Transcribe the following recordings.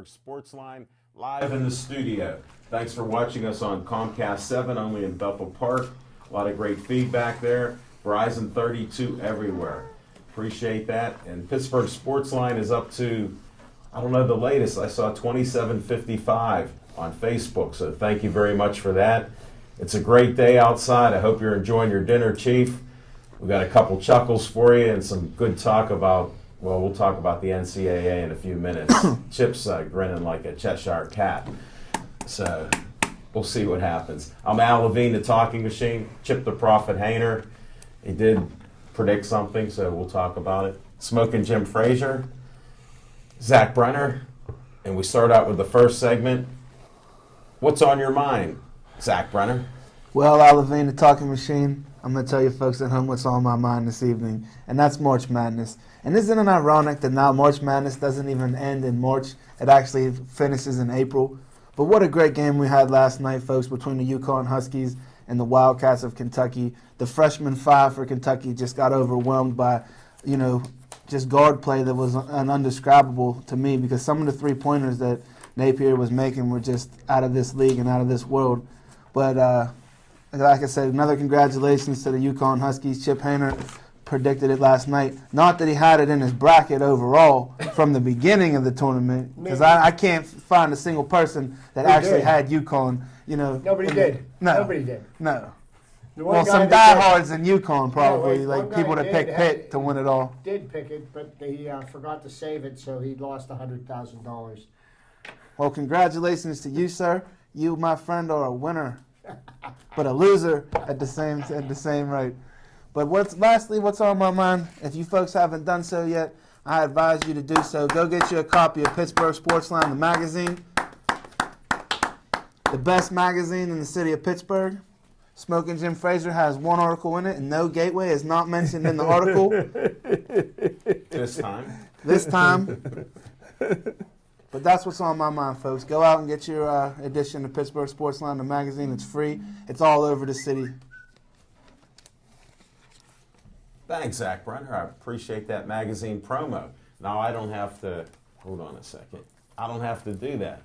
Pittsburgh Sportsline, live in the studio. Thanks for watching us on Comcast 7, only in Bethel Park. A lot of great feedback there. Verizon 32 everywhere. Appreciate that. And Pittsburgh Sportsline is up to, I don't know the latest, I saw 2755 on Facebook, so thank you very much for that. It's a great day outside. I hope you're enjoying your dinner, Chief. We've got a couple chuckles for you and some good talk about, well, we'll talk about the NCAA in a few minutes. Chip's grinning like a Cheshire cat. So we'll see what happens. I'm Al Levine, the talking machine. Chip the Prophet Hayner. He did predict something, so we'll talk about it. Smoking Jim Frazier. Zach Brenner. And we start out with the first segment. What's on your mind, Zach Brenner? Well, Al Levine, the talking machine. I'm going to tell you folks at home what's on my mind this evening, and that's March Madness. And isn't it ironic that now March Madness doesn't even end in March? It actually finishes in April. But what a great game we had last night, folks, between the UConn Huskies and the Wildcats of Kentucky. The freshman five for Kentucky just got overwhelmed by, just guard play that was undescribable to me, because some of the three-pointers that Napier was making were just out of this league and out of this world. But like I said, another congratulations to the UConn Huskies. Chip Hayner predicted it last night. Not that he had it in his bracket overall from the beginning of the tournament, because I can't find a single person that actually had UConn. Nobody did. No. Nobody did. No. Well, some diehards in UConn probably, like people that picked Pitt to win it all. Did pick it, but they forgot to save it, so he lost $100,000. Well, congratulations to you, sir. You, my friend, are a winner, but a loser at the same rate. But what's on my mind? If you folks haven't done so yet, I advise you to do so. Go get you a copy of Pittsburgh Sportsline, the magazine, the best magazine in the city of Pittsburgh. Smoking Jim Frazier has one article in it, and no gateway is not mentioned in the article. This time. But that's what's on my mind, folks. Go out and get your edition of Pittsburgh Sportsline, the magazine. It's free. It's all over the city. Thanks, Zach Brenner. I appreciate that magazine promo. Now I don't have to, hold on a second. I don't have to do that.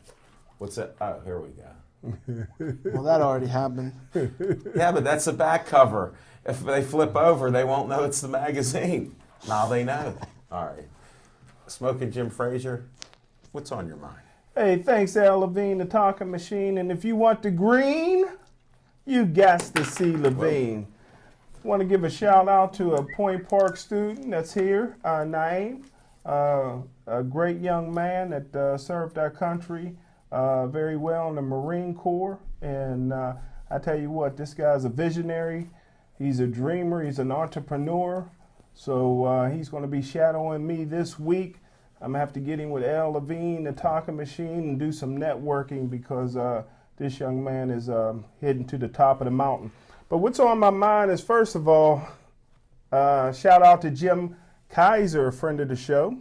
What's that? Oh, here we go. Well, that already happened. Yeah, but that's the back cover. If they flip over, they won't know it's the magazine. Now they know. All right. Smoking Jim Frazier. What's on your mind? Hey, thanks, Al Levine, the talking machine. And if you want the green, you got to see Levine. Want to give a shout out to a Point Park student that's here, Naeem, a great young man that served our country very well in the Marine Corps. And I tell you what, this guy's a visionary. He's a dreamer. He's an entrepreneur. So he's going to be shadowing me this week. I'm going to have to get him with Al Levine, the talking machine, and do some networking, because this young man is heading to the top of the mountain. But what's on my mind is, first of all, shout out to Jim Kaiser, a friend of the show.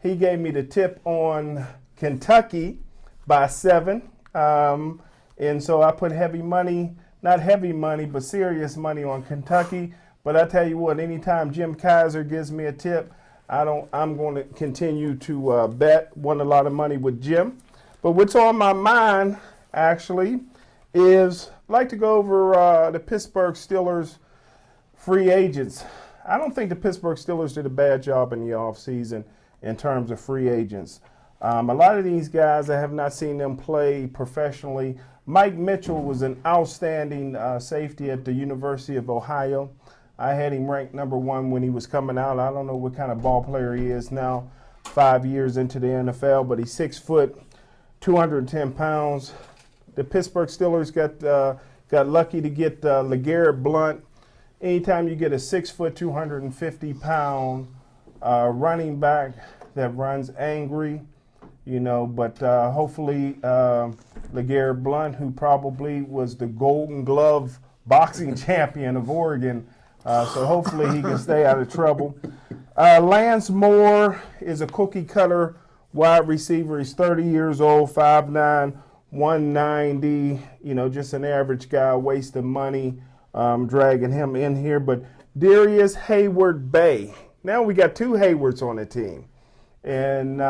He gave me the tip on Kentucky by 7. And so I put heavy money, not heavy money, but serious money on Kentucky. But I tell you what, anytime Jim Kaiser gives me a tip, I'm going to continue to bet. Won a lot of money with Jim. But what's on my mind, actually, is I'd like to go over the Pittsburgh Steelers free agents. I don't think the Pittsburgh Steelers did a bad job in the offseason in terms of free agents. A lot of these guys, I have not seen them play professionally. Mike Mitchell was an outstanding safety at the University of Ohio. I had him ranked number 1 when he was coming out. I don't know what kind of ball player he is now, 5 years into the NFL, but he's 6 foot, 210 pounds. The Pittsburgh Steelers got lucky to get LeGarrette Blount. Anytime you get a 6 foot, 250 pound running back that runs angry, but hopefully LeGarrette Blount, who probably was the Golden Glove boxing champion of Oregon, so hopefully he can stay out of trouble. Lance Moore is a cookie cutter wide receiver. He's 30 years old, 5'9", 190, just an average guy, wasting money, dragging him in here. But Darius Hayward Bay. Now we got 2 Haywards on the team. And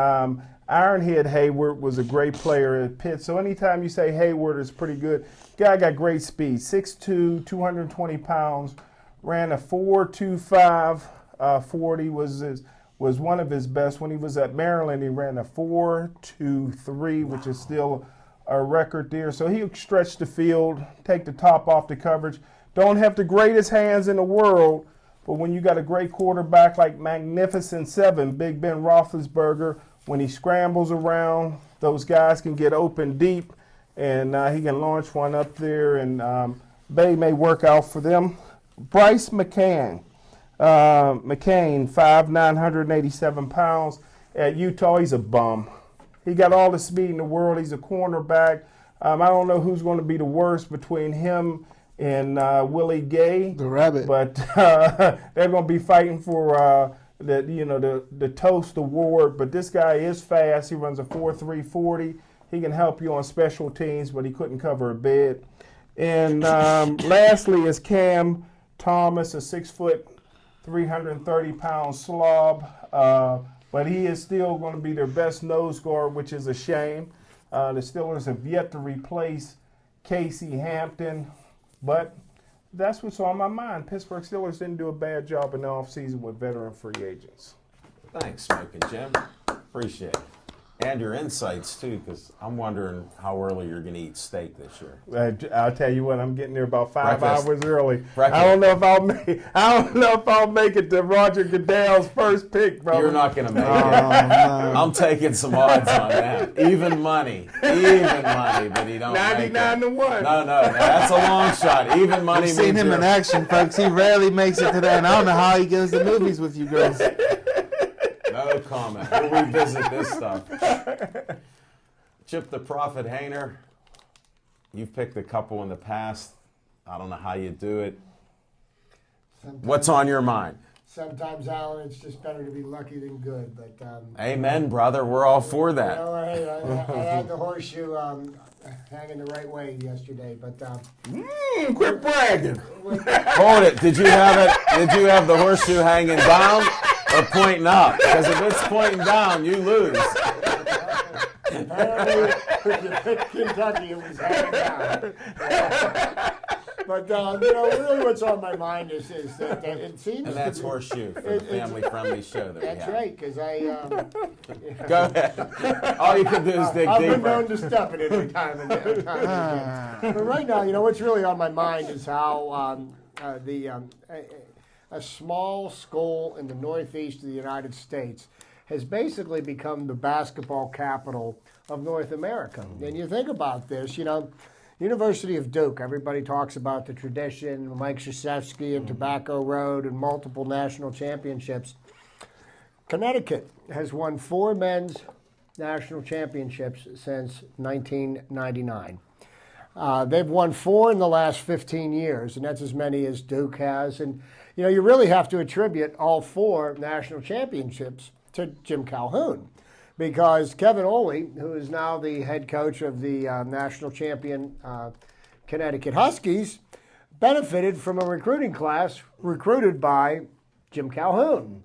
Ironhead Hayward was a great player at Pitt. So anytime you say Hayward is pretty good, guy got great speed. 6'2", 220 pounds, ran a 4.25 40 was one of his best. When he was at Maryland, he ran a 4.23, which is still a record there. So he'll stretch the field, take the top off the coverage. Don't have the greatest hands in the world, but when you got a great quarterback like Magnificent Seven, Big Ben Roethlisberger, when he scrambles around, those guys can get open deep, and he can launch one up there, and Bay may work out for them. Bryce McCain, 5'9", 187 pounds. At Utah, he's a bum. He got all the speed in the world. He's a cornerback. I don't know who's going to be the worst between him and Willie Gay, The Rabbit. but they're going to be fighting for the Toast Award. But this guy is fast. He runs a 4.3 40. He can help you on special teams, but he couldn't cover a bed. And lastly is Cam Thomas, a 6 foot, 330 pound slob. But he is still going to be their best nose guard, which is a shame. The Steelers have yet to replace Casey Hampton, but that's what's on my mind. Pittsburgh Steelers didn't do a bad job in the offseason with veteran free agents. Thanks, Smoking Jim. Appreciate it. And your insights, too, because I'm wondering how early you're going to eat steak this year. I'll tell you what, I'm getting there about 5 Breakfast. hours early. Breakfast. I don't know if I'll make it to Roger Goodell's first pick, bro. You're not going to make it. Oh, no. I'm taking some odds on that. Even money, that he don't make it. 99 to 1. No, that's a long shot. Even money We've means seen him in you're- action, folks. He rarely makes it to that, and I don't know how he goes to movies with you girls. No comment. We'll revisit this stuff. Chip the Prophet Hayner, you've picked a couple in the past. I don't know how you do it. What's on your mind? Sometimes, Alan, it's just better to be lucky than good. But Amen, brother. We're all for you that. know, I had the horseshoe hanging the right way yesterday. But Quit bragging. Hold it. Did you have the horseshoe hanging down or pointing up? Because if it's pointing down, you lose. apparently, if you picked Kentucky, it was hanging down. But really, what's on my mind is that it seems. And that's Horseshoe for the family-friendly show that we have. That's right, because Go ahead. All you can do is dig I've been deeper. known to step in it every time and again. But right now, what's really on my mind is how a small school in the northeast of the United States has basically become the basketball capital of North America. And you think about this, University of Duke, everybody talks about the tradition, Mike Krzyzewski and Tobacco Road and multiple national championships. Connecticut has won 4 men's national championships since 1999. They've won 4 in the last 15 years, and that's as many as Duke has. And, you really have to attribute all 4 national championships to Jim Calhoun, because Kevin Ollie, who is now the head coach of the national champion Connecticut Huskies, benefited from a recruiting class recruited by Jim Calhoun.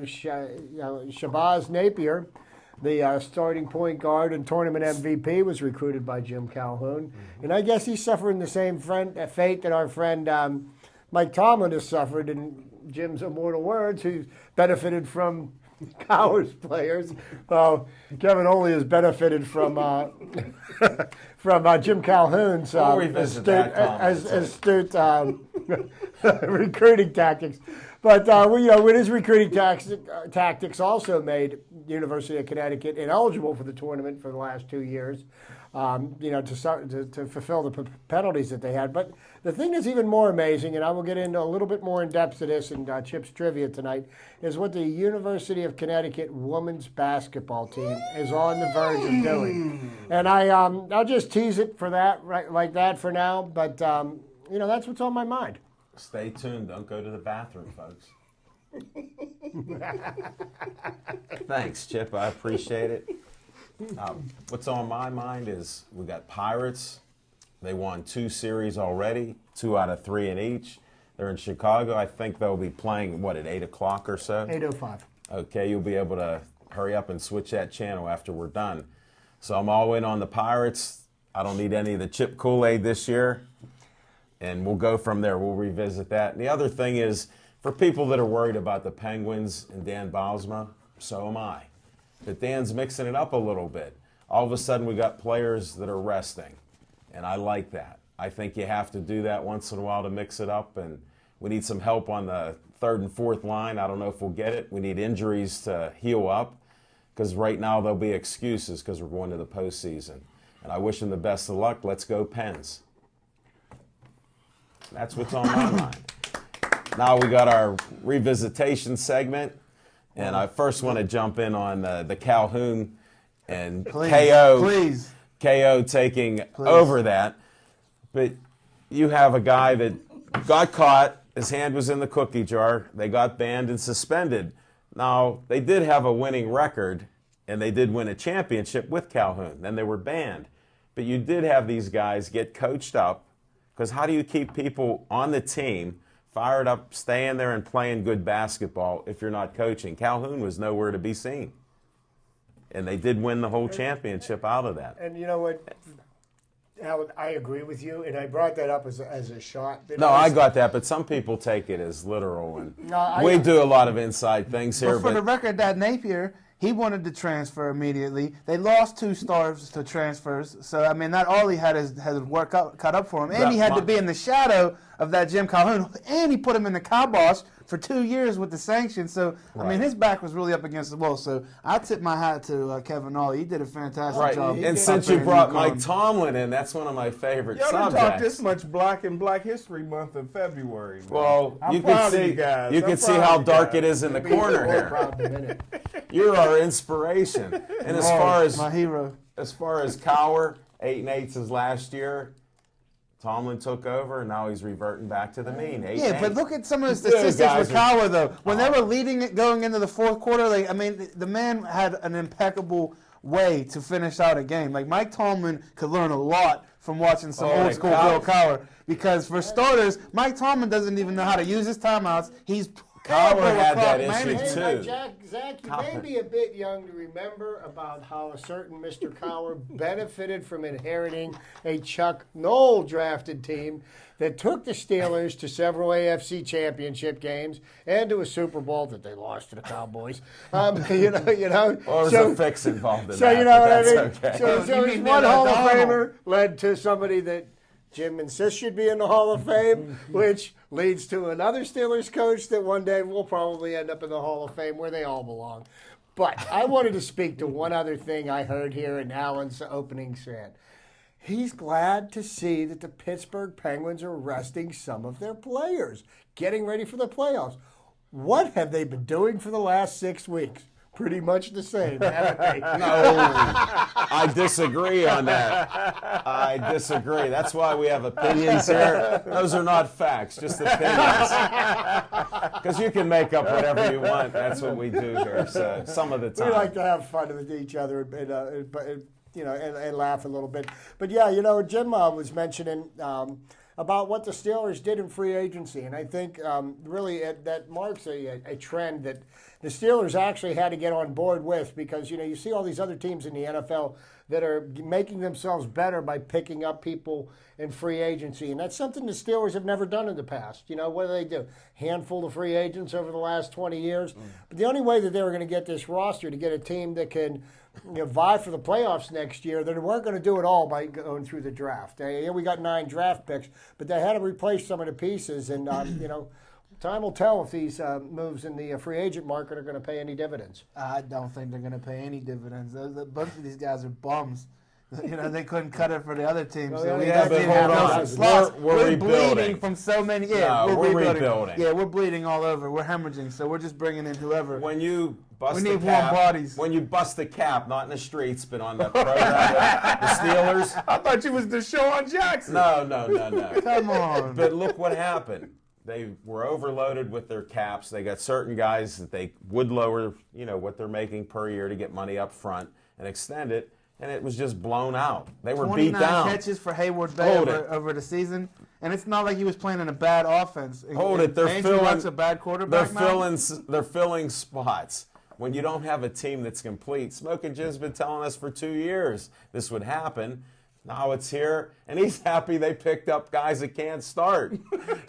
Shabazz Napier, the starting point guard and tournament MVP, was recruited by Jim Calhoun. And I guess he's suffering the same fate that our friend Mike Tomlin has suffered in Jim's immortal words, who benefited from Cowher's players. Kevin Ollie has benefited from Jim Calhoun's We'll revisit that astute recruiting tactics. But with his recruiting tactics, also made University of Connecticut ineligible for the tournament for the last 2 years. To fulfill the penalties that they had. But the thing that's even more amazing, and I will get into a little bit more in depth to this in Chip's Trivia tonight, is what the University of Connecticut women's basketball team is on the verge of doing. And I'll just tease it for that, right, like that for now. But that's what's on my mind. Stay tuned. Don't go to the bathroom, folks. Thanks, Chip. I appreciate it. What's on my mind is we got Pirates. They won 2 series already, 2 out of 3 in each. They're in Chicago. I think they'll be playing, at 8 o'clock or so? 8:05. Okay, you'll be able to hurry up and switch that channel after we're done. So I'm all in on the Pirates. I don't need any of the chip Kool-Aid this year. And we'll go from there. We'll revisit that. And the other thing is, for people that are worried about the Penguins and Dan Bylsma, so am I. But Dan's mixing it up a little bit. All of a sudden, we got players that are resting. And I like that. I think you have to do that once in a while to mix it up. And we need some help on the third and fourth line. I don't know if we'll get it. We need injuries to heal up. Because right now there'll be excuses because we're going to the postseason. And I wish them the best of luck. Let's go Pens. That's what's on my mind. Now we got our revisitation segment. And I first want to jump in on the Calhoun and KO. Please. KO taking over that. But you have a guy that got caught. His hand was in the cookie jar. They got banned and suspended. Now, they did have a winning record, and they did win a championship with Calhoun. Then they were banned. But you did have these guys get coached up, because how do you keep people on the team fired up, staying there and playing good basketball if you're not coaching? Calhoun was nowhere to be seen. And they did win the whole championship out of that. And you know what, Howard, I agree with you, and I brought that up as a shot. No, I got that, but some people take it as literal. And No, we do a lot of inside things here. But for the record, that Napier, he wanted to transfer immediately. They lost 2 stars to transfers. So, I mean, not all he had is work cut up for him. And he had to be in the shadow of that Jim Calhoun. And he put him in the kibosh for 2 years with the sanctions. So, I mean, his back was really up against the wall. So, I tip my hat to Kevin Ollie. He did a fantastic job. And since you brought Mike Tomlin in, that's one of my favorite Y'all subjects. done talked this much Black History Month in February. Man. Well, I'm you proud can of see you guys. you I'm can see proud how of you dark guys. it is in the We'll corner be here. proud in a minute. You're our inspiration. And as far as my hero. Cower, 8-8 his last year, Tomlin took over, and now he's reverting back to the mean. 8-8. Yeah, but look at some of the These statistics guys with are- Cowher, though. When they were leading it going into the fourth quarter, like, I mean, the man had an impeccable way to finish out a game. Like, Mike Tomlin could learn a lot from watching some old school Bill Cowher. Because for starters, Mike Tomlin doesn't even know how to use his timeouts. He's Cowher terrible had with that clock issue, management. too. Zach, you may be a bit young to remember about how a certain Mr. Cowher benefited from inheriting a Chuck Noll drafted team that took the Steelers to several AFC championship games and to a Super Bowl that they lost to the Cowboys. You know. Well, there's a fix involved in So that, you know but what I that's mean. okay. So You his mean one they're Hall of like Donald. Famer led to somebody that Jim insists should be in the Hall of Fame, which leads to another Steelers coach that one day will probably end up in the Hall of Fame where they all belong. But I wanted to speak to one other thing I heard here in Alan's opening set. He's glad to see that the Pittsburgh Penguins are resting some of their players, getting ready for the playoffs. What have they been doing for the last 6 weeks? Pretty much the same, haven't they? No, I disagree on that. I disagree. That's why we have opinions here. Those are not facts, just opinions. Because you can make up whatever you want. That's what we do here. So some of the time. We like to have fun with each other and laugh a little bit. But yeah, you know, Jim was mentioning about what the Steelers did in free agency, and I think really that marks a trend that the Steelers actually had to get on board with, because you know you see all these other teams in the NFL that are making themselves better by picking up people in free agency, and that's something the Steelers have never done in the past. You know, what do? Handful of free agents over the last 20 years. But the only way that they were going to get this roster to get a team that can vie for the playoffs next year, they weren't going to do it all by going through the draft. We got 9 draft picks, but they had to replace some of the pieces, and you know, time will tell if these moves in the free agent market are going to pay any dividends. I don't think they're going to pay any dividends. A bunch of these guys are bums. You know, they couldn't cut it for the other teams. Well, So we yeah, just but didn't hold have on. those slots. We're rebuilding. bleeding from so many. Yeah, No, we're rebuilding. Yeah, we're bleeding all over. We're hemorrhaging. So we're just bringing in whoever. When you bust We the need warm cap, bodies. when you bust the cap, not in the streets, but on the program with the Steelers. I thought you was Deshaun Jackson. No. Come on. But look what happened. They were overloaded with their caps. They got certain guys that they would lower, you know, what they're making per year to get money up front and extend it, and it was just blown out. They were beat 29 down. catches for Hayward Bay Hold it. over the season, and it's not like he was playing in a bad offense. Hold it. They're Andrew filling. Luck's a bad quarterback now. They're filling spots. when you don't have a team that's complete. Smoking Jim's been telling us for 2 years this would happen. Now it's here, and he's happy they picked up guys that can't start.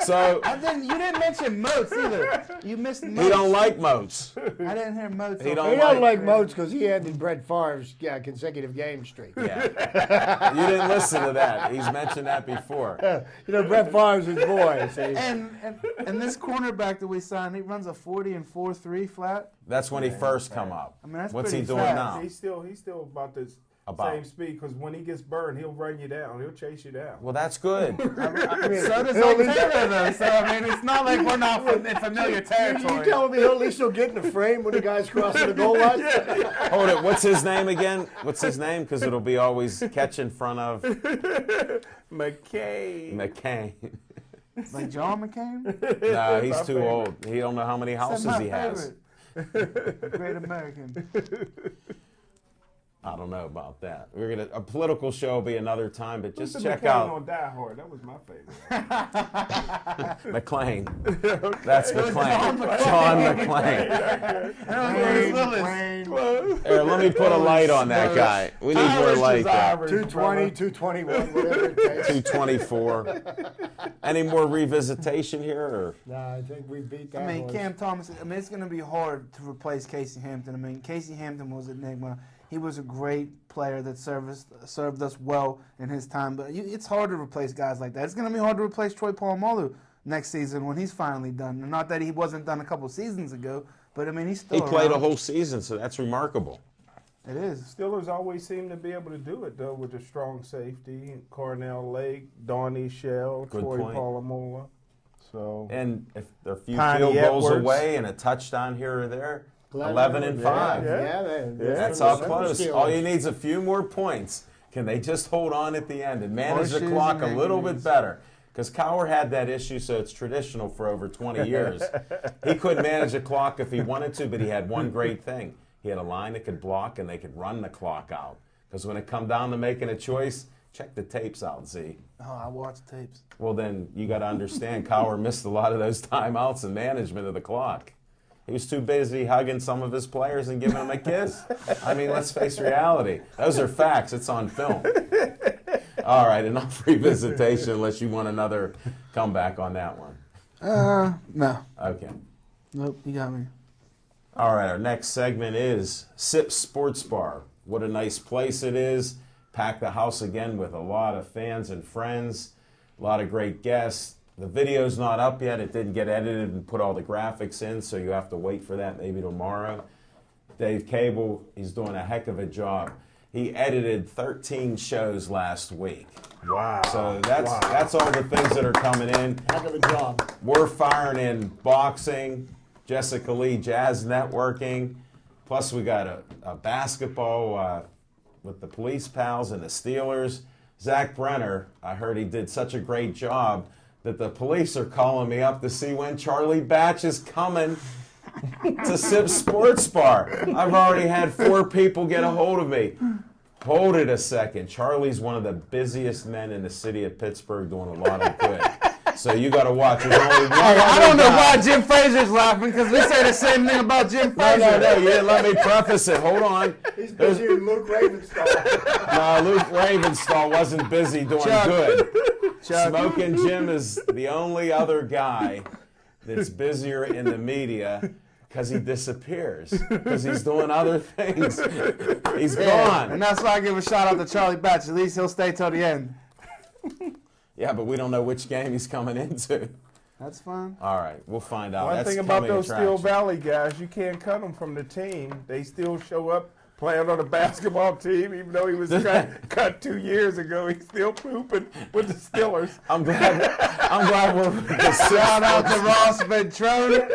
So You didn't mention Moats either. You missed Moats. he don't like Moats. I didn't hear Moats. He He don't doesn't like Moats because he ended Brett Favre's consecutive game streak. Yeah. You didn't listen to that. He's mentioned that before. You know, Brett Favre's his boy. See? And this cornerback that we signed, he runs a 40 and 4.3 flat. That's when he first come up. I mean, that's What's he pretty doing fast. now? He's still about this About. same speed because when he gets burned, he'll run you down. He'll chase you down. Well, that's good. So does Oak Taylor, though. So, I mean, it's not like we're not in familiar You territory. telling me at least he'll get in the frame when the guy's crossing the goal line? Hold it. What's his name again? What's his name? Because it'll be always catch in front of McKay. McCain. Like John McCain? No, he's My too favorite. old. He don't know how many That's houses my he has. favorite. Great American. I don't know about that. A political show will be another time, but just Mr. check McCain out on Die Hard. That was my favorite. McClane. That's McClane. John McClane. Here, let me put a light on that guy. We need more light there. 220, 221, whatever it takes. 224. Any more revisitation here? Or? No, I think we beat that I mean, horse. Cam Thomas, I mean, it's going to be hard to replace Casey Hampton. I mean, Casey Hampton was an enigma. He was a great player that served us well in his time, but it's hard to replace guys like that. It's going to be hard to replace Troy Polamalu next season when he's finally done. And not that he wasn't done a couple seasons ago, but I mean, he's still He played a around. whole season, so that's remarkable. It is. Steelers always seem to be able to do it, though, with a strong safety. Cornell Lake, Donnie Shell, Good Troy point. Polamola. So, And if they're a few Tiny field goals Edwards. away and a touchdown here or there, Glenn 11 and Edwards, 5. Yeah, man. That's Yeah, how the close. Steelers. All you need is a few more points. Can they just hold on at the end and manage the Horseshoes clock a and little bit eggs. better? Because Cowher had that issue, so it's traditional for over 20 years. He couldn't manage a clock if he wanted to, but he had one great thing. He had a line that could block, and they could run the clock out. Because when it come down to making a choice, check the tapes out, Z. Oh, I watched tapes. Well, then you got to understand Cowher missed a lot of those timeouts and management of the clock. He was too busy hugging some of his players and giving them a kiss. I mean, let's face reality. Those are facts. It's on film. All right, enough revisitation unless you want another comeback on that one. No. Okay. Nope, you got me. All right, our next segment is Sip Sports Bar. What a nice place it is. Packed the house again with a lot of fans and friends, a lot of great guests. The video's not up yet. It didn't get edited and put all the graphics in, so you have to wait for that maybe tomorrow. Dave Cable, he's doing a heck of a job. He edited 13 shows last week. wow. So that's all the things that are coming in. Heck of a job. We're firing in boxing, Jessica Lee Jazz Networking, plus we got a basketball with the Police Pals and the Steelers. Zach Brenner, I heard he did such a great job that the police are calling me up to see when Charlie Batch is coming to Sip Sports Bar. I've already had 4 people get a hold of me. Hold it a second. Charlie's one of the busiest men in the city of Pittsburgh doing a lot of good. So you got to watch. There's only one I other don't know guy. why Jim Frazier's laughing, because we say the same thing about Jim Frazier. No, you didn't let me preface it. Hold on. He's busy with Luke Ravenstall. No, Luke Ravenstall wasn't busy doing Chuck. good. Chuck. Smoking Jim is the only other guy that's busier in the media because he disappears, because he's doing other things. He's And gone. that's why I give a shout out to Charlie Batch. At least he'll stay till the end. Yeah, but we don't know which game he's coming into. That's fine. All right, we'll find out. One That's thing about coming those Steel attraction. Valley guys, you can't cut them from the team. They still show up playing on the basketball team, even though he was cut 2 years ago. He's still pooping with the Steelers. I'm glad we're Shout out to Ross Ventrone.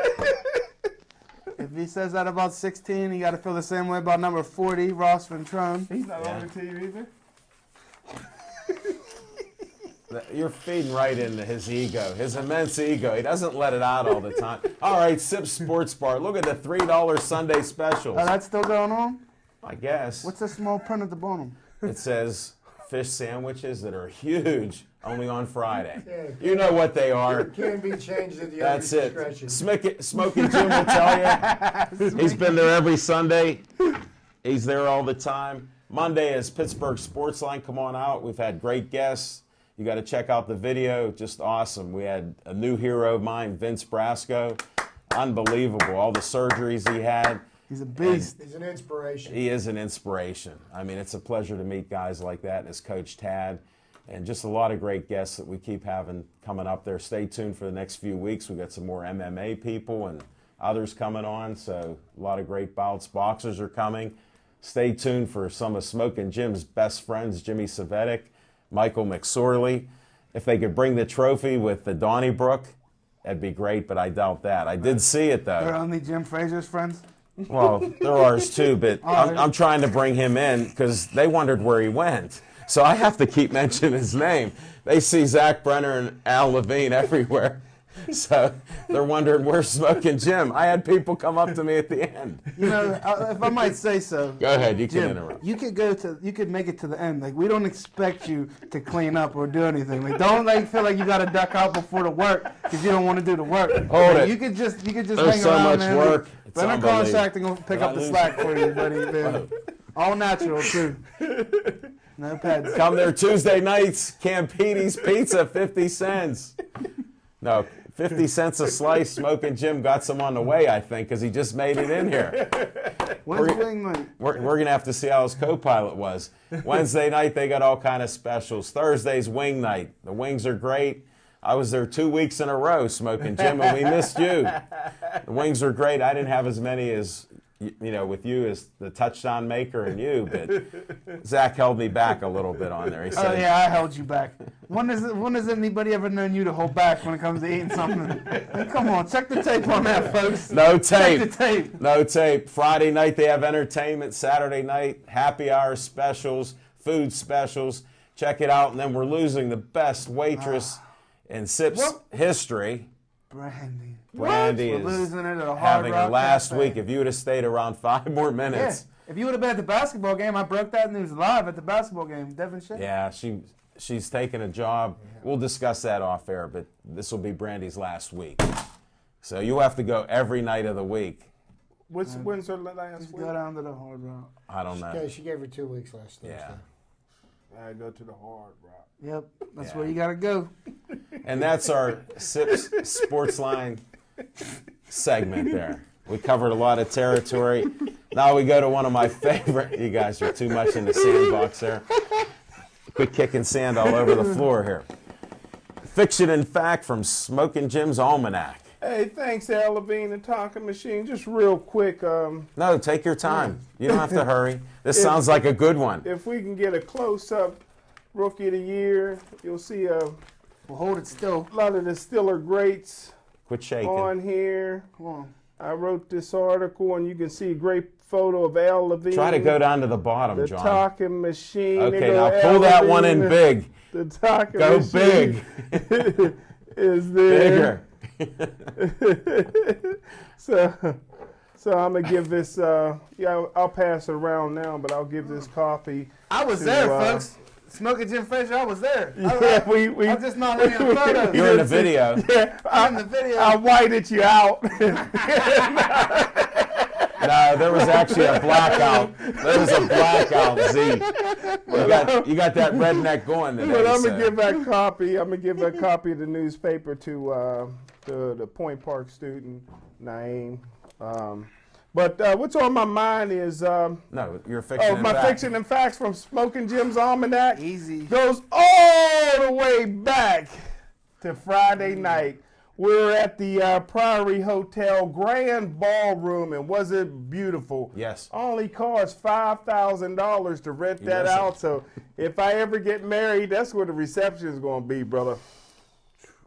If he says that about 16, he got to feel the same way about number 40, Ross Ventrone. He's not Yeah. on the team either. You're feeding right into his ego, his immense ego. He doesn't let it out all the time. All right, Sip Sports Bar. Look at the $3 Sunday specials. Oh, that's still going on? I guess. What's the small print at the bottom? It says fish sandwiches that are huge only on Friday. Yeah, You know what they are. Can be changed at the That's owner's it. discretion. Smoking Jim will tell you. He's been there every Sunday. He's there all the time. Monday is Pittsburgh Sportsline. Come on out. We've had great guests. You got to check out the video. Just awesome. We had a new hero of mine, Vince Brasco. Unbelievable. All the surgeries he had. He's a beast. He's an inspiration. He is an inspiration. I mean, it's a pleasure to meet guys like that, and his coach Tad, and just a lot of great guests that we keep having coming up there. Stay tuned for the next few weeks. We got some more MMA people and others coming on, so a lot of great bouts. Boxers are coming. Stay tuned for some of Smoking Jim's best friends, Jimmy Savetic, Michael McSorley. If they could bring the trophy with the Donnybrook, that'd be great, but I doubt that. I did see it, though. They're only Jim Frazier's friends? Well, there are ours too, but I'm trying to bring him in because they wondered where he went. So I have to keep mentioning his name. They see Zach Brenner and Al Levine everywhere. So they're wondering, where's Smoking Jim? I had people come up to me at the end. You know, if I might say so. Go ahead, you can Jim, interrupt. you could make it to the end. Like, we don't expect you to clean up or do anything. Like, don't feel like you got to duck out before the work because you don't want to do the work. Hold Like, it. You could just There's hang so around much there. work. It's Better unbelievable. contracting will pick up the slack for you, buddy. Man. All natural too. No pads. Come there Tuesday nights, Campini's Pizza, 50 cents. No, 50 cents a slice. Smoking Jim got some on the way, I think, because he just made it in here. When's wing night? We're going to have to see how his co-pilot was. Wednesday night, they got all kind of specials. Thursday's wing night. The wings are great. I was there 2 weeks in a row, Smoking Jim, and we missed you. The wings are great. I didn't have as many as, with you as the touchdown maker and you, but Zach held me back a little bit on there. He said, Oh yeah, I held you back. When has anybody ever known you to hold back when it comes to eating something? Hey, come on, check the tape on that, folks. No tape. Check the tape. No tape. Friday night they have entertainment. Saturday night, happy hour specials, food specials. Check it out. And then we're losing the best waitress in SIP's history. Brandy. Brandy We're is losing it at a Hard having Rock her last Cafe. week. If you would have stayed around 5 more Yeah. minutes. If you would have been at the basketball game, I broke that news live at the basketball game. Devin Shea. Yeah, she's taking a job. We'll discuss that off air, but this will be Brandy's last week. So you'll have to go every night of the week. When's her last Just week? go down to the Hard Rock. I don't know. Yeah, she gave her 2 weeks last Thursday. Yeah. I go to the Hard Rock. Yep, that's Yeah. where you got to go. And that's our SIPS Sportsline segment there. We covered a lot of territory. Now we go to one of my favorite. You guys are too much in the sandbox there. Quit kicking sand all over the floor here. Fiction and fact from Smoking Jim's Almanac. Hey, thanks, Al Levine and Talking Machine. Just real quick, No, take your time. You don't have to hurry. This sounds like a good one. if we can get a close-up Rookie of the Year, you'll see a Well, hold it still. lot of the Stiller greats Quit shaking. on here. Come on. I wrote this article, and you can see a great photo of Al Levine. Try to go down to the bottom, the John. Talking Machine. There Okay, go now Al pull that one in Levine. big. The Talking Go Machine big. is there. Bigger. So I'm gonna give this. I'll pass it around now, but I'll give this copy. I was to, there, folks. Smoking Jim Frazier, I was there. Yeah, we. I'm just not looking at photos. You're in the video. Yeah, I'm in the video. I whited you out. No, there was actually a blackout. There was a blackout, Z. You got that redneck going today. But I'm so. gonna give that copy. I'm gonna give that copy of the newspaper to the Point Park student Naeem. But what's on my mind is No, you're fiction. and my fact. fiction and facts from Smoking Jim's Almanac. Easy. Goes all the way back to Friday night. We were at the Priory Hotel Grand Ballroom, and was it beautiful? Yes. Only cost $5,000 to rent that listen. out. So if I ever get married, that's where the reception is going to be, brother.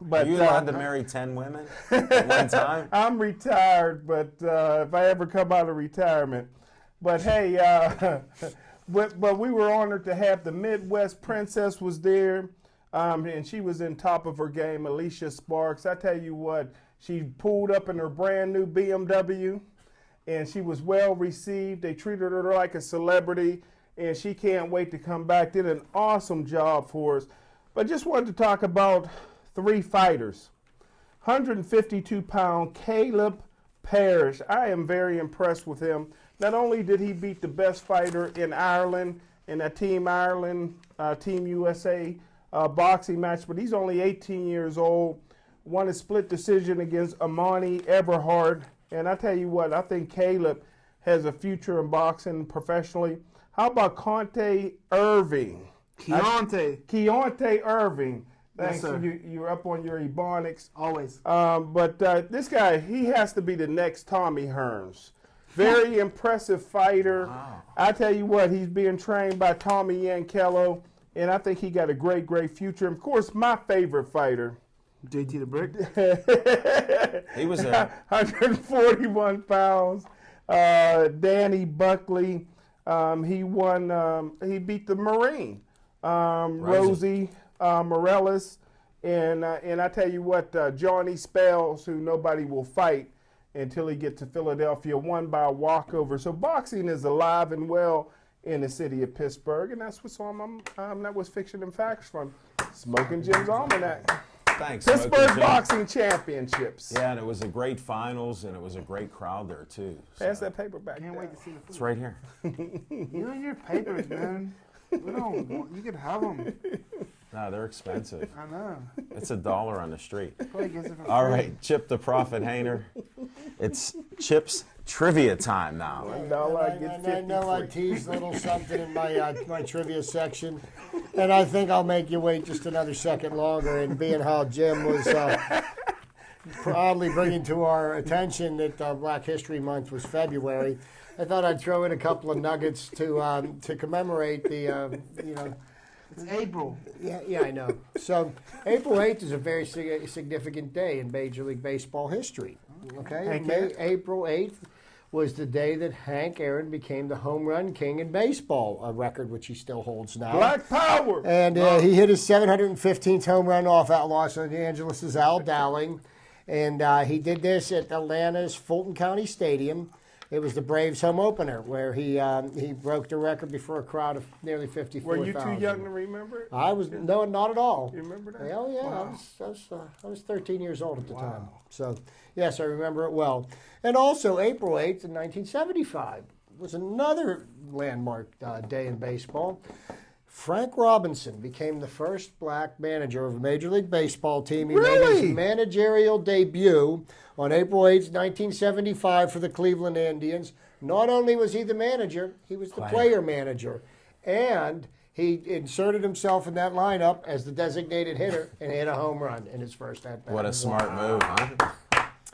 But Are you allowed to marry 10 women at one time? I'm retired, but if I ever come out of retirement. But hey, but we were honored to have the Midwest Princess was there, and she was in top of her game, Alicia Sparks. I tell you what, she pulled up in her brand new BMW, and she was well received. They treated her like a celebrity, and she can't wait to come back. Did an awesome job for us. But just wanted to talk about 3 fighters. 152-pound Caleb Parrish. I am very impressed with him. Not only did he beat the best fighter in Ireland in a Team Ireland, Team USA boxing match, but he's only 18 years old. Won a split decision against Amani Everhart. And I tell you what, I think Caleb has a future in boxing professionally. How about Keontae Irving? Keontae Irving. Thanks. Yes, sir. You're up on your Ebonics. Always. But this guy, he has to be the next Tommy Hearns. Very impressive fighter. Wow. I tell you what, he's being trained by Tommy Yankello, and I think he got a great, great future. And of course, my favorite fighter. JT the Brick. He was there. 141 pounds. Danny Buckley. He won. He beat the Marine, Rosie Morales, and I tell you what, Johnny Spells, who nobody will fight until he gets to Philadelphia, won by a walkover. So boxing is alive and well in the city of Pittsburgh, and that's what's on that was Fiction and Facts from Smoking Jim's Almanac. Thanks. Pittsburgh Smoking Jim. Boxing Championships. Yeah, and it was a great finals, and it was a great crowd there too. Pass that paper back. Can't there. wait to see the food. It's right here. You and your papers, man. We don't want, you can have them. No, they're expensive. I know. It's $1 on the street. Probably gets it for All free. right, Chip the Prophet Hayner. It's Chip's trivia time now. $1 get 50 I know I free. teased a little something in my trivia section, and I think I'll make you wait just another second longer. And being how Jim was proudly bringing to our attention that Black History Month was February, I thought I'd throw in a couple of nuggets to commemorate the It's April. Yeah, I know. So April 8th is a very significant day in Major League Baseball history. Okay, Hank Aaron? April 8th was the day that Hank Aaron became the home run king in baseball, a record which he still holds now. Black Power. And he hit his 715th home run off at Los Angeles' Al Dowling. And he did this at Atlanta's Fulton County Stadium. It was the Braves home opener where he broke the record before a crowd of nearly 54,000. Were you too young to remember it? I was no, not at all. You remember that? Oh yeah, Wow. I was 13 years old at the time. So yes, I remember it well. And also April 8th in 1975 was another landmark day in baseball. Frank Robinson became the first black manager of a Major League Baseball team. He made Really? his managerial debut on April 8th, 1975 for the Cleveland Indians. Not only was he the manager, he was the player manager. And he inserted himself in that lineup as the designated hitter and hit a home run in his first at-bat. What a smart move, huh?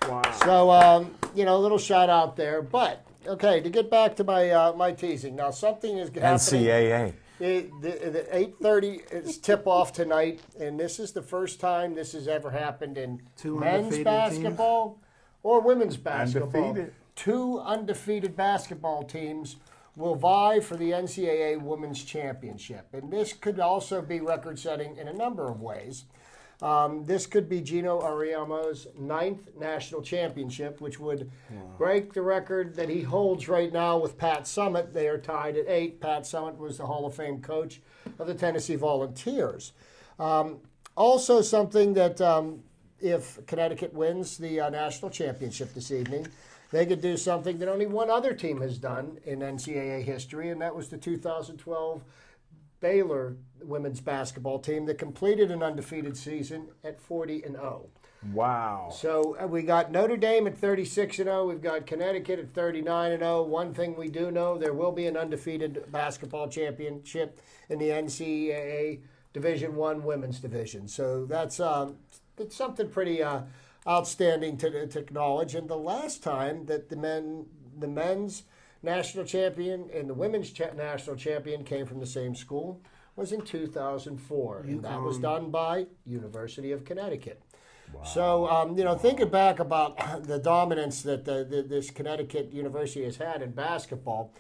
Wow. So, a little shout out there. But, okay, to get back to my teasing. Now, something is happening. NCAA. The 8:30 is tip-off tonight, and this is the first time this has ever happened in Two men's undefeated basketball or women's basketball. Undefeated. 2 undefeated basketball teams will vie for the NCAA Women's Championship. And this could also be record-setting in a number of ways. This could be Gino Ariamo's 9th national championship, which would break the record that he holds right now with Pat Summitt. They are tied at 8. Pat Summitt was the Hall of Fame coach of the Tennessee Volunteers. Also something that if Connecticut wins the national championship this evening, they could do something that only one other team has done in NCAA history, and that was the 2012 Baylor women's basketball team that completed an undefeated season at 40-0. Wow. So we got Notre Dame at 36-0. We've got Connecticut at 39-0. One thing we do know, there will be an undefeated basketball championship in the NCAA Division I women's division. So that's it's something pretty outstanding to acknowledge. And the last time that the men's national champion and the women's national champion came from the same school was in 2004, and that was done by University of Connecticut. Wow. So, thinking back about the dominance that this Connecticut University has had in basketball,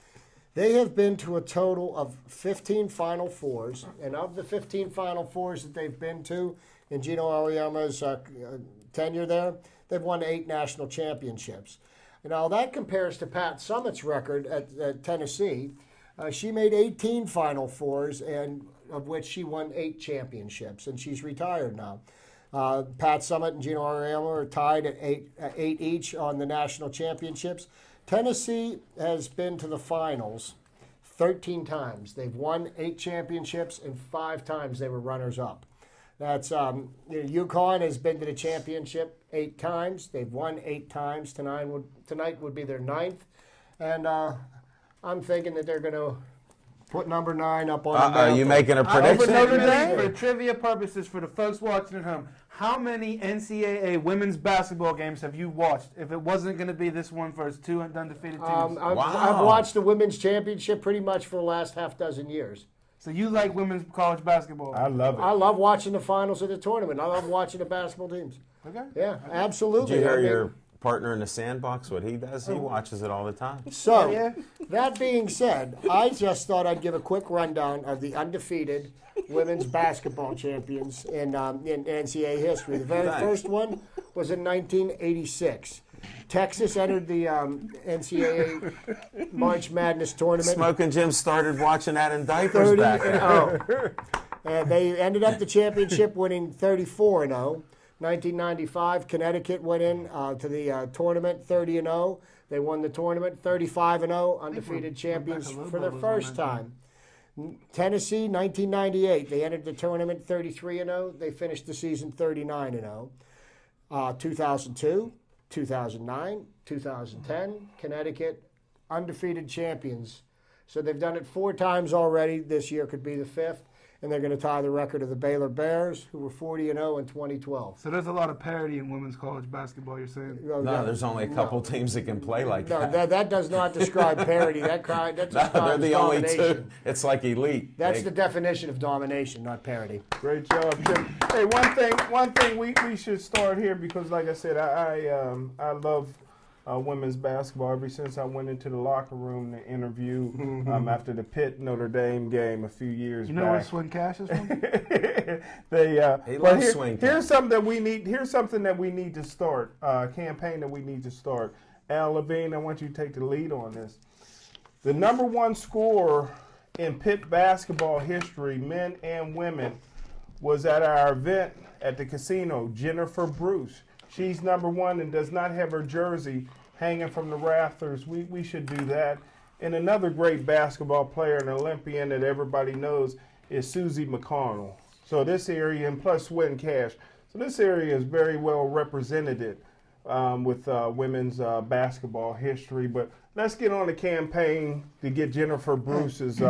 they have been to a total of 15 Final Fours, and of the 15 Final Fours that they've been to in Gino Auriemma's tenure there, they've won 8 national championships. Now, that compares to Pat Summitt's record at Tennessee. She made 18 Final Fours, and of which she won 8 championships, and she's retired now. Pat Summitt and Gino Auriemma are tied at eight each on the national championships. Tennessee has been to the finals 13 times. They've won 8 championships, and 5 times they were runners-up. That's UConn has been to the championship 8 times. They've won 8 times. Tonight would be their 9th, and I'm thinking that they're going to put number 9 up on the Are mantle. you making a prediction? For Notre Dame, for trivia purposes, for the folks watching at home, how many NCAA women's basketball games have you watched? If it wasn't going to be this one for its 2 undefeated teams. I've Wow. watched the women's championship pretty much for the last half dozen years. So you like women's college basketball? I love it. I love watching the finals of the tournament. I love watching the basketball teams. Okay. Yeah, absolutely. Did you hear I mean, your partner in the sandbox, what he does? He watches it all the time. So, Yeah. that being said, I just thought I'd give a quick rundown of the undefeated women's basketball champions in NCAA history. The very Thanks. first one was in 1986. Texas entered the NCAA March Madness tournament. Smoking Jim started watching that in diapers 30 back and then. 0. And they ended up the championship winning 34 and 0. 1995, Connecticut went in to the tournament 30 and 0. They won the tournament 35 and 0, undefeated champions for the first time. Tennessee, 1998, they entered the tournament 33 and 0. They finished the season 39 and 0. 2002, 2009, 2010, Connecticut, undefeated champions. So they've done it 4 times already. This year could be the 5th. And they're going to tie the record of the Baylor Bears, who were 40 and 0 in 2012. So there's a lot of parity in women's college basketball, you're saying? No, there's only a couple teams that can play like No, that. that does not describe parity. That No, describes they're the only domination. 2. It's like elite. That's They- the definition of domination, not parity. Great job, Jim. Hey, one thing we should start here because, like I said, I love women's basketball ever since I went into the locker room to interview after the Pitt Notre Dame game a few years You know where back. Swing Cash is from? He well, loves swing here's something that we need. Here's something that we need to start. A campaign that we need to start. Al Levine, I want you to take the lead on this. The number 1 scorer in Pitt basketball history, men and women, was at our event at the casino. Jennifer Bruce. She's number 1 and does not have her jersey hanging from the rafters. We should do that. And another great basketball player, an Olympian that everybody knows, is Susie McConnell. So this area, and plus Swin Cash. So this area is very well represented with women's basketball history. But let's get on the campaign to get Jennifer Bruce's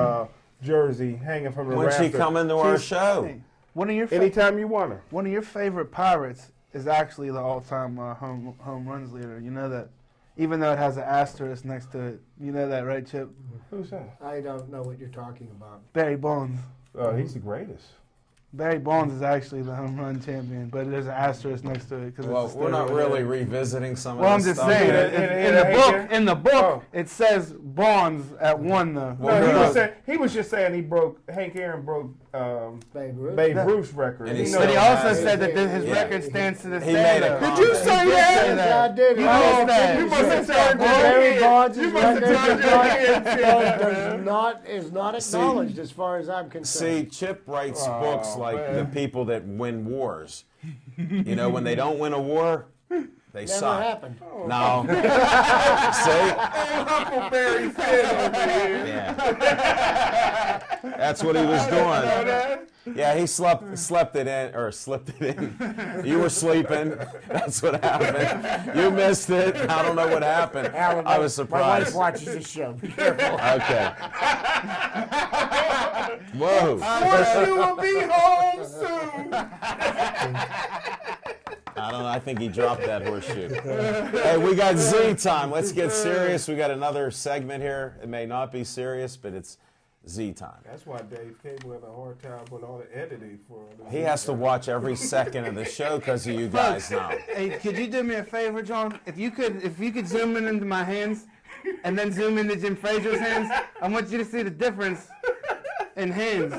jersey hanging from the When's rafters. she coming to our show? One of your Anytime you want her. One of your favorite Pirates is actually the all-time home runs leader. You know that, even though it has an asterisk next to it. You know that, right, Chip? Who's that? I don't know what you're talking about. Barry Bonds. He's the greatest. Barry Bonds is actually the home run champion, but there's an asterisk next to it. Well, we're not really revisiting some Well, I'm of this just stuff. saying, Yeah, in the book, Oh. it says Bonds at 1 though. Well, No, he was just saying Hank Aaron broke Babe Ruth? Babe Ruth's record. And he You still But he know- also has it. said that his Yeah. record stands to this He day. made a though. comment. Did you say He did that? say Yeah, I did. You I missed did. that. You must have turned your Barry head. Bonds' You must have record turned your head. is not acknowledged as far as I'm See, concerned. Chip writes books like man. the people that win wars. You know, when they don't win a war, they Never suck. happened. No. See? Huckleberry Finn over here. Yeah. That's what he was doing. Yeah, he slipped it in, or slipped it in. You were sleeping. That's what happened. You missed it. I don't know what happened. Alan, I was My wife surprised. watches this show. Be careful. Okay. Whoa. You will be home soon. I don't know. I think he dropped that horseshoe. Hey, we got Z time. Let's get serious. We got another segment here. It may not be serious, but it's Z time. That's why Dave Cable had a hard time with all the editing for He has to watch every second of the show because of you guys now. Hey, could you do me a favor, John? If you could zoom in into my hands, and then zoom into Jim Frazier's hands, I want you to see the difference in hands.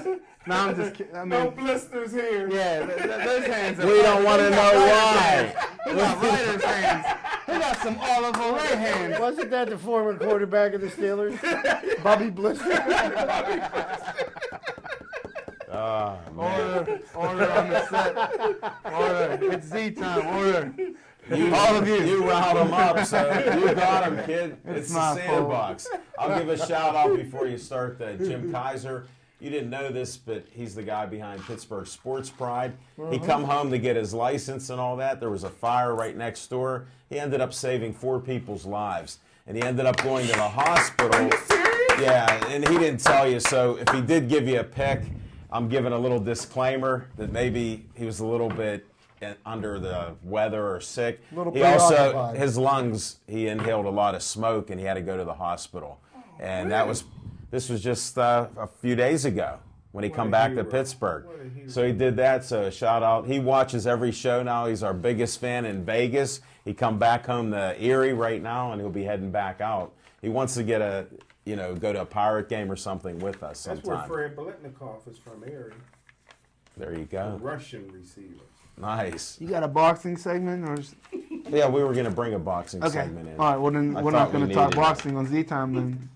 No, I'm just kidding. I No mean, blisters here. yeah, those hands. Are We don't want to know why. He got writer's hands. He got some Olive Olay hands. Wasn't that the former quarterback of the Steelers? Bobby Blister? Order on the set. Order. It's Z time. Order. All of you. You riled them up, so you got them, kid. It's the my sandbox. I'll give a shout out before you start. Jim Kaiser. You didn't know this, but he's the guy behind Pittsburgh Sports Pride. He come home to get his license and all that. There was a fire right next door. He ended up saving 4 people's lives, and he ended up going to the hospital. Are you serious? Yeah, and he didn't tell you. So if he did give you a pick, I'm giving a little disclaimer that maybe he was a little bit under the weather or sick. He also, his lungs, he inhaled a lot of smoke, and he had to go to the hospital. And this was just a few days ago when he come back to Pittsburgh. So he did that, so shout out. He watches every show now. He's our biggest fan in Vegas. He come back home to Erie right now, and he'll be heading back out. He wants to get go to a Pirate game or something with us sometime. That's where Fred Biletnikoff is from, Erie. There you go. The Russian receiver. Nice. You got a boxing segment? Or just... Yeah, we were going to bring a boxing segment in. All right, well, then we're not going to talk boxing on Z-Time then.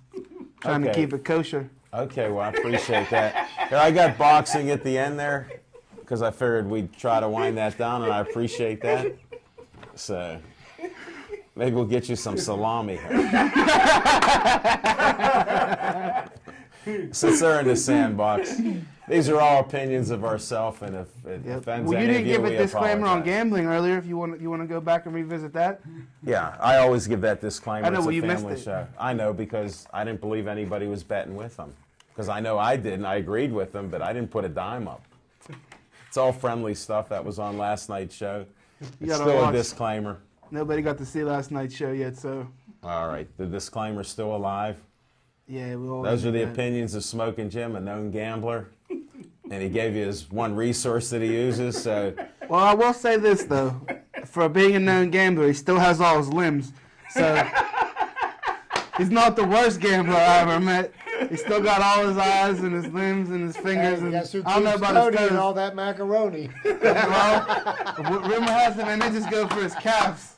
Trying to keep it kosher. Okay, well, I appreciate that. Here, I got boxing at the end there because I figured we'd try to wind that down, and I appreciate that. So maybe we'll get you some salami here. Since they're in the sandbox. These are all opinions of ourselves, and if it offends well, you any of didn't give a disclaimer on apologize. Gambling earlier. If you want to go back and revisit that. Yeah, I always give that disclaimer. I know, it's well, a you family missed it. show. I know because I didn't believe anybody was betting with them. Because I know I did, and I agreed with them, but I didn't put a dime up. It's all friendly stuff that was on last night's show. It's still a disclaimer. Nobody got to see last night's show yet, so. All right, the disclaimer's still alive. Yeah, we all. Those are the opinions of Smoking Jim, a known gambler. And he gave you his one resource that he uses. So, well, I will say this though, for being a known gambler, he still has all his limbs. So he's not the worst gambler I ever met. He still got all his eyes and his limbs and his fingers. And guess who I don't know about his toes. and all that macaroni. Well, rumor has it, man, they just go for his calves.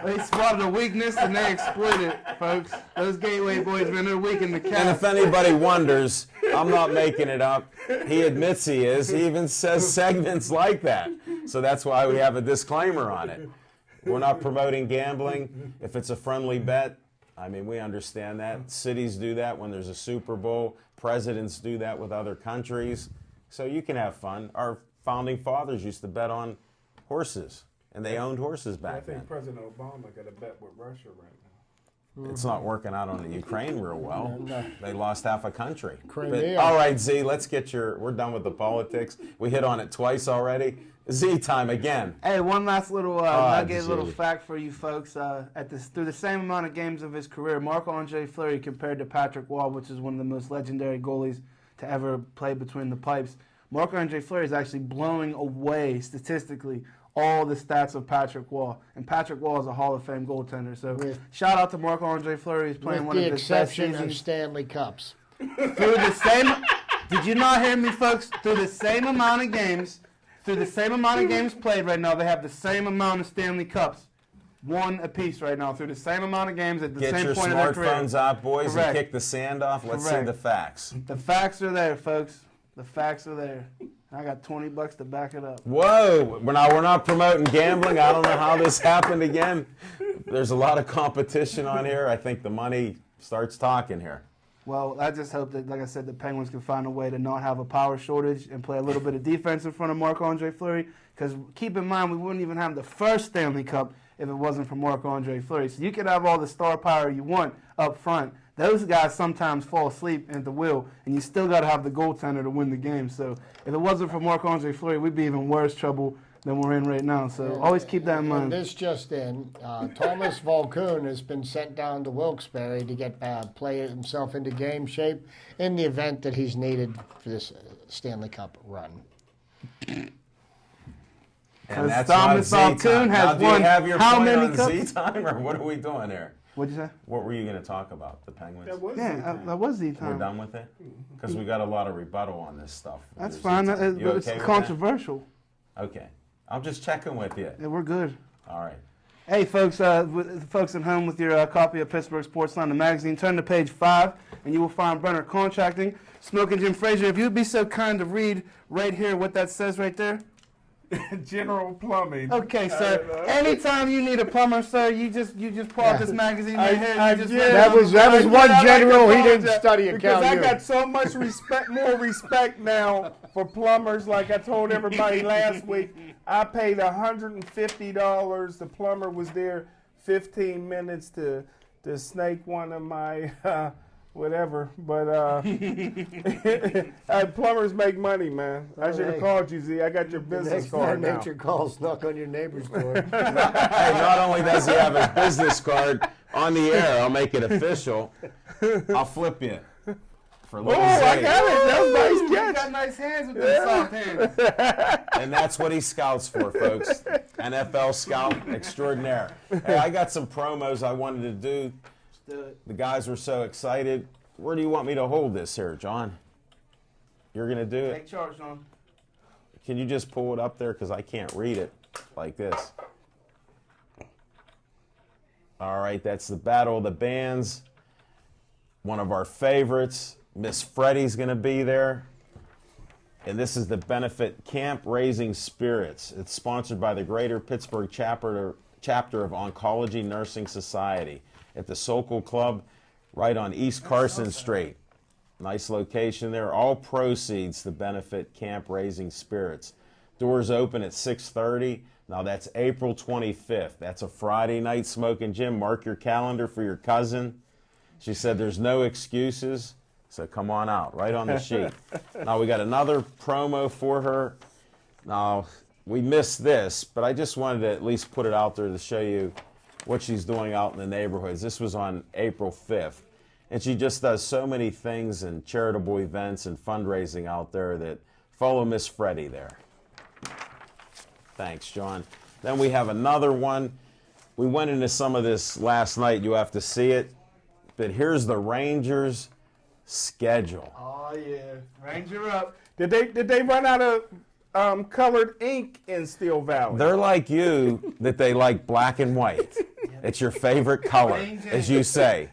They spotted a weakness and they exploit it, folks. Those Gateway boys, man, they're weak in the calves. and if anybody wonders, I'm not making it up. He admits he is. He even says segments like that. So that's why we have a disclaimer on it. We're not promoting gambling. If it's a friendly bet, I mean, we understand that. Cities do that when there's a Super Bowl. Presidents do that with other countries. So you can have fun. Our founding fathers used to bet on horses, and they owned horses I back think then. President Obama got a bet with Russia right now. It's not working out on the Ukraine real well. They lost half a country. Crimea. But, all right, Z, let's get we're done with the politics. We hit on it twice already. Z time again. Hey, one last little nugget, gee. little fact for you folks. Through the same amount of games of his career, Marc-Andre Fleury compared to Patrick Waugh, which is one of the most legendary goalies to ever play between the pipes. Marc-Andre Fleury is actually blowing away statistically all the stats of Patrick Waugh, and Patrick Waugh is a Hall of Fame goaltender. So shout out to Marc-Andre Fleury. He's playing one of his best exception of seasons. Stanley Cups. Through the same, did you not hear me, folks? Through the same amount of games played right now, they have the same amount of Stanley Cups, one apiece right now. Through the same amount of games at the Get same your point of their career. smartphones out, boys, Correct. and kick the sand off. Let's see Correct. the facts. The facts are there, folks. The facts are there. I got $20 to back it up. Whoa! We're not promoting gambling. I don't know how this happened again. There's a lot of competition on here. I think the money starts talking here. Well, I just hope that, like I said, the Penguins can find a way to not have a power shortage and play a little bit of defense in front of Marc-Andre Fleury. Because keep in mind, we wouldn't even have the first Stanley Cup if it wasn't for Marc-Andre Fleury. So you could have all the star power you want up front. Those guys sometimes fall asleep at the wheel, and you still got to have the goaltender to win the game. So if it wasn't for Marc-Andre Fleury, we'd be even worse trouble than we're in right now. So always keep that in And mind. this just in, Thomas Volkun has been sent down to Wilkes-Barre to get play himself into game shape in the event that he's needed for this Stanley Cup run. And that's Thomas on Z Volkun time. has Now, do you won have your how point many on cups? Z time, or what are we doing here? What'd you say? What were you going to talk about? The Penguins? That was the We're time. done with it? Because we got a lot of rebuttal on this stuff. That's Is fine. it- But you it's okay with controversial. that? Okay. I'm just checking with you. Yeah, we're good. All right. Hey, folks, folks at home with your copy of Pittsburgh Sportsline, the magazine, turn to page 5, and you will find Brenner Contracting. Smoking Jim Frazier, if you'd be so kind to read right here what that says right there. General Plumbing. Okay, sir. Anytime you need a plumber, sir, you just pull out this magazine right here. And you just That was one general. He didn't study because account. I got so much respect, more respect now for plumbers. Like I told everybody last week, I paid $150. The plumber was there 15 minutes to snake one of my whatever. But plumbers make money, man. I should have called you, Z. I got your business Next card time now. nature calls, knock on your neighbor's door. Hey, not only does he have his business card on the air, I'll make it official. I'll flip you for Oh, little I Zay. got it. That's nice You catch. got nice hands with them soft hands. And that's what he scouts for, folks. NFL scout extraordinaire. Hey, I got some promos I wanted to do. The guys were so excited. Where do you want me to hold this here, John? You're going to do it? Take charge, John. Can you just pull it up there? Because I can't read it like this. All right, that's the Battle of the Bands. One of our favorites. Miss Freddie's going to be there. And this is the benefit Camp Raising Spirits. It's sponsored by the Greater Pittsburgh Chapter of Oncology Nursing Society at the Sokol Club right on East Carson Street. Nice location there. All proceeds to benefit Camp Raising Spirits. Doors open at 6:30. Now that's April 25th. That's a Friday night, Smoking Jim. Mark your calendar for your cousin. She said there's no excuses, so come on out, right on the sheet. Now we got another promo for her. Now, we missed this, but I just wanted to at least put it out there to show you what she's doing out in the neighborhoods. This was on April 5th. And she just does so many things and charitable events and fundraising out there that follow Miss Freddie there. Thanks, John. Then we have another one. We went into some of this last night. You have to see it. But here's the Rangers' schedule. Oh, yeah. Ranger up. Did they run out of colored ink in Steel Valley? They're like you, that they like black and white. It's your favorite color, as you say.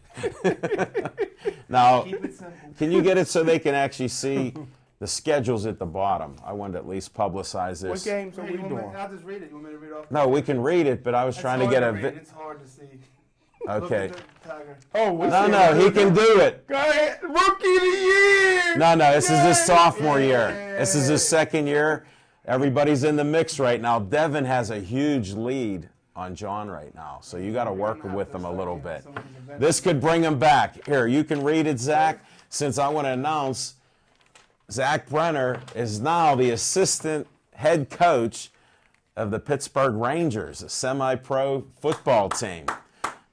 Now, Keep it simple. can you get it so they can actually see the schedules at the bottom? I wanted to at least publicize What this. games are we doing? I'll just read it. You want me to read off? No, we can read it, but I was trying to get a... It's hard to see. Okay. Look at the tiger. Oh, we No, he can do it. Go ahead. Rookie of the year. No, this is his sophomore year. This is his second year. Everybody's in the mix right now. Devin has a huge lead on John right now, so you got to work with him a little bit. This could bring him back. Here, you can read it, Zach, since I want to announce Zach Brenner is now the assistant head coach of the Pittsburgh Rangers, a semi-pro football team.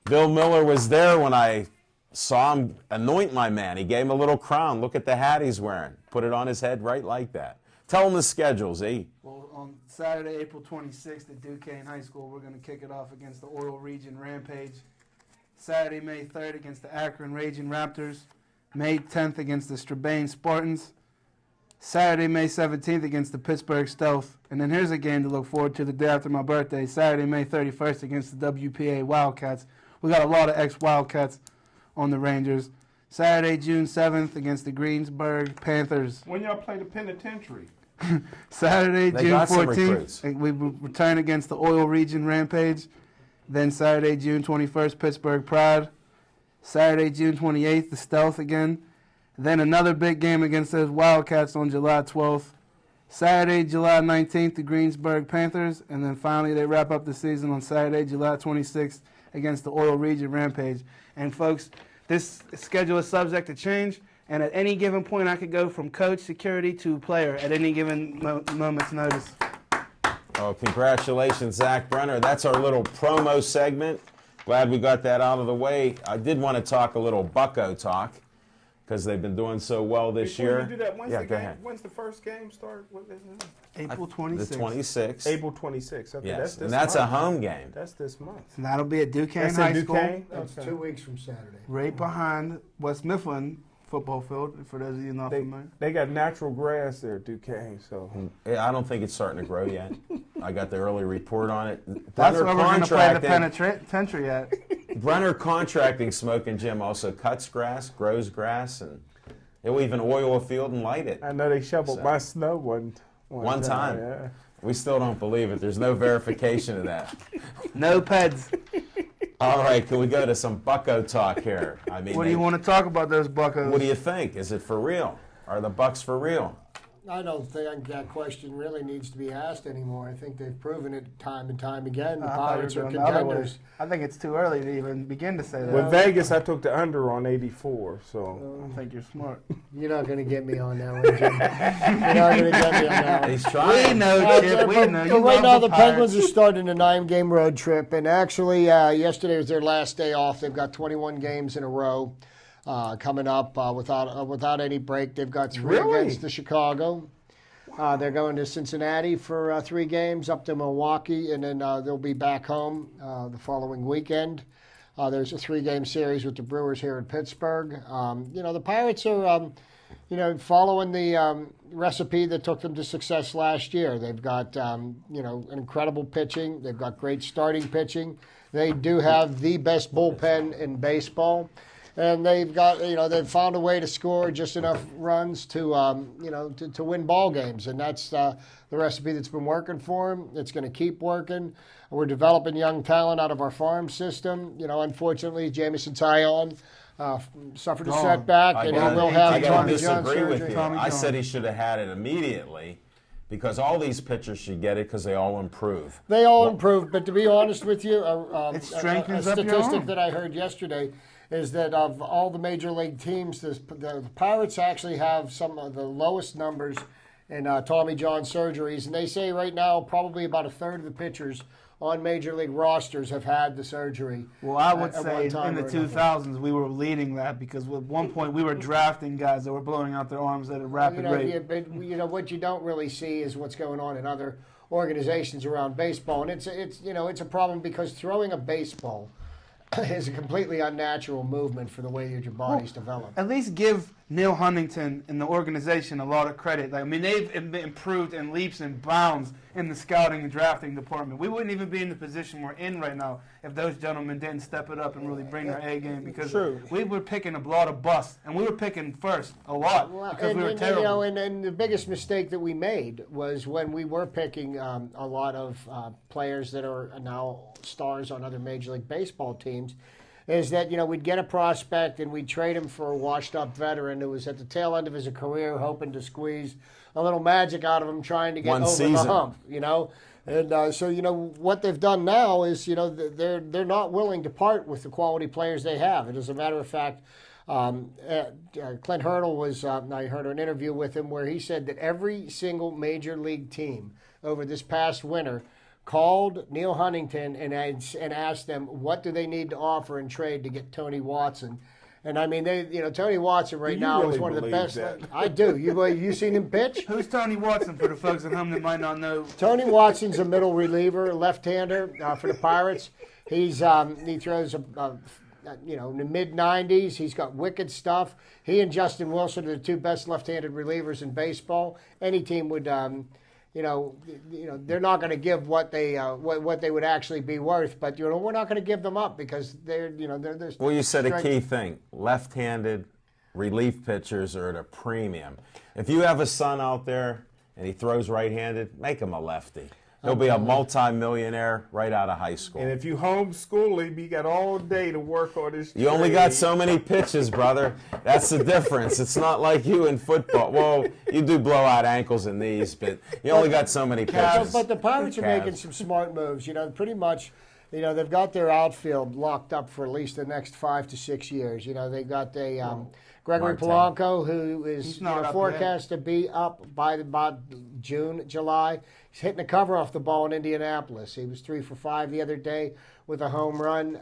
Bill Miller was there when I saw him anoint my man. He gave him a little crown. Look at the hat he's wearing. Put it on his head right like that. Tell him the schedule, Z. Well, on Saturday, April 26th at Duquesne High School, we're going to kick it off against the Oil Region Rampage. Saturday, May 3rd against the Akron Raging Raptors. May 10th against the Strabane Spartans. Saturday, May 17th against the Pittsburgh Stealth. And then here's a game to look forward to the day after my birthday. Saturday, May 31st against the WPA Wildcats. We got a lot of ex-Wildcats on the Rangers. Saturday, June 7th against the Greensburg Panthers. When y'all play the penitentiary? They Saturday, June got some 14th, recruits. we return against the Oil Region Rampage. Then Saturday, June 21st, Pittsburgh Pride. Saturday, June 28th, the Stealth again. Then another big game against those Wildcats on July 12th. Saturday, July 19th, the Greensburg Panthers. And then finally, they wrap up the season on Saturday, July 26th against the Oil Region Rampage. And folks, this schedule is subject to change. And at any given point, I could go from coach, security, to player at any given moment's notice. Oh, congratulations, Zach Brenner. That's our little promo segment. Glad we got that out of the way. I did want to talk a little Bucko talk because they've been doing so well this Before year. you do that, Yeah, go ahead. When's the first game start? What is it? April The 26th. 26th. April 26th. Okay, Yes, that's this and that's a month. home game. That's this month. And that'll be at Duquesne That's High in School, Duquesne? That's Okay. 2 weeks from Saturday. right behind West Mifflin football field, for those of you not familiar. They got natural grass there, Duquesne. So Yeah, I don't think it's starting to grow yet. I got the early report on it. That's Brenner where we're going to play the Contracting- penitentiary at. Brenner Contracting, Smoke and Jim also cuts grass, grows grass, and they'll even oil a field and light it. I know they shoveled So- my snow one time. Yeah. We still don't believe it. There's no verification of that. No peds. All right, can we go to some Bucko talk here? I mean, What do you want to talk about those Buccos? What do you think? Is it for real? Are the Bucks for real? I don't think that question really needs to be asked anymore. I think they've proven it time and time again. The I thought you were Pirates are going the other way. contenders. I think it's too early to even begin to say that. With Vegas, I took the under on 84. So I think you're smart. You're not going to get me on that one, Jim. You're not going to get me on that one. He's We trying. know, Chip. We know. You right love now, the the Penguins are Pirates. starting a 9-game road trip, and actually, yesterday was their last day off. They've got 21 games in a row coming up without any break. They've got 3 Really? against the Chicago. They're going to Cincinnati for 3 games, up to Milwaukee, and then they'll be back home the following weekend. There's a 3-game series with the Brewers here in Pittsburgh. The Pirates are, following the recipe that took them to success last year. They've got, an incredible pitching. They've got great starting pitching. They do have the best bullpen in baseball. And they've got, they've found a way to score just enough runs to win ball games. And that's the recipe that's been working for them. It's going to keep working. We're developing young talent out of our farm system. Unfortunately, Jamison Taillon suffered a Gone. setback, and he will have I gotta Tommy John disagree with surgery. you. Tommy I John. said he should have had it immediately because all these pitchers should get it because they all improve. They all improved, but to be honest with you, It strengthens a up your statistic arm. that I heard yesterday is that of all the major league teams, the Pirates actually have some of the lowest numbers in Tommy John surgeries, and they say right now probably about a third of the pitchers on major league rosters have had the surgery. Well, I would at say one time in the or another. 2000s we were leading that because at one point we were drafting guys that were blowing out their arms at a rapid rate. Yeah, but what you don't really see is what's going on in other organizations around baseball, and it's a problem because throwing a baseball is a completely unnatural movement for the way that your body's developed. At least give Neil Huntington and the organization a lot of credit. I mean, they've improved in leaps and bounds in the scouting and drafting department. We wouldn't even be in the position we're in right now if those gentlemen didn't step it up and really bring their A game because True. we were picking a lot of busts, and we were picking first a lot because we were terrible. And the biggest mistake that we made was when we were picking a lot of players that are now stars on other Major League Baseball teams, is that we'd get a prospect and we'd trade him for a washed-up veteran who was at the tail end of his career, hoping to squeeze a little magic out of him, trying to get One over season. the hump. And so what they've done now is they're not willing to part with the quality players they have. And as a matter of fact, Clint Hurdle was. I heard an interview with him where he said that every single major league team over this past winter called Neil Huntington and asked them what do they need to offer in trade to get Tony Watson. And I mean, Tony Watson right you now is really one of the believe best. that? I do. You seen him pitch? Who's Tony Watson for the folks at home that might not know? Tony Watson's a middle reliever, left-hander for the Pirates. He throws in the mid-90s. He's got wicked stuff. He and Justin Wilson are the 2 best left-handed relievers in baseball. Any team would, they're not going to give what they would actually be worth. But we're not going to give them up because they're. Well, you said a strength- key thing. Left-handed relief pitchers are at a premium. If you have a son out there and he throws right-handed, make him a lefty. He'll be a multi-millionaire right out of high school. And if you homeschool him, you got all day to work on his You only got trade. so many pitches, brother. That's the difference. It's not like you in football. Well, you do blow out ankles and knees, but you only got so many pitches. But the Pirates are Cavs. making some smart moves. Pretty much, they've got their outfield locked up for at least the next 5 to 6 years. They've got Gregory Marte. Polanco, who is He's not up forecast to be up by about June, July. He's hitting the cover off the ball in Indianapolis. He was 3 for 5 the other day with a home run.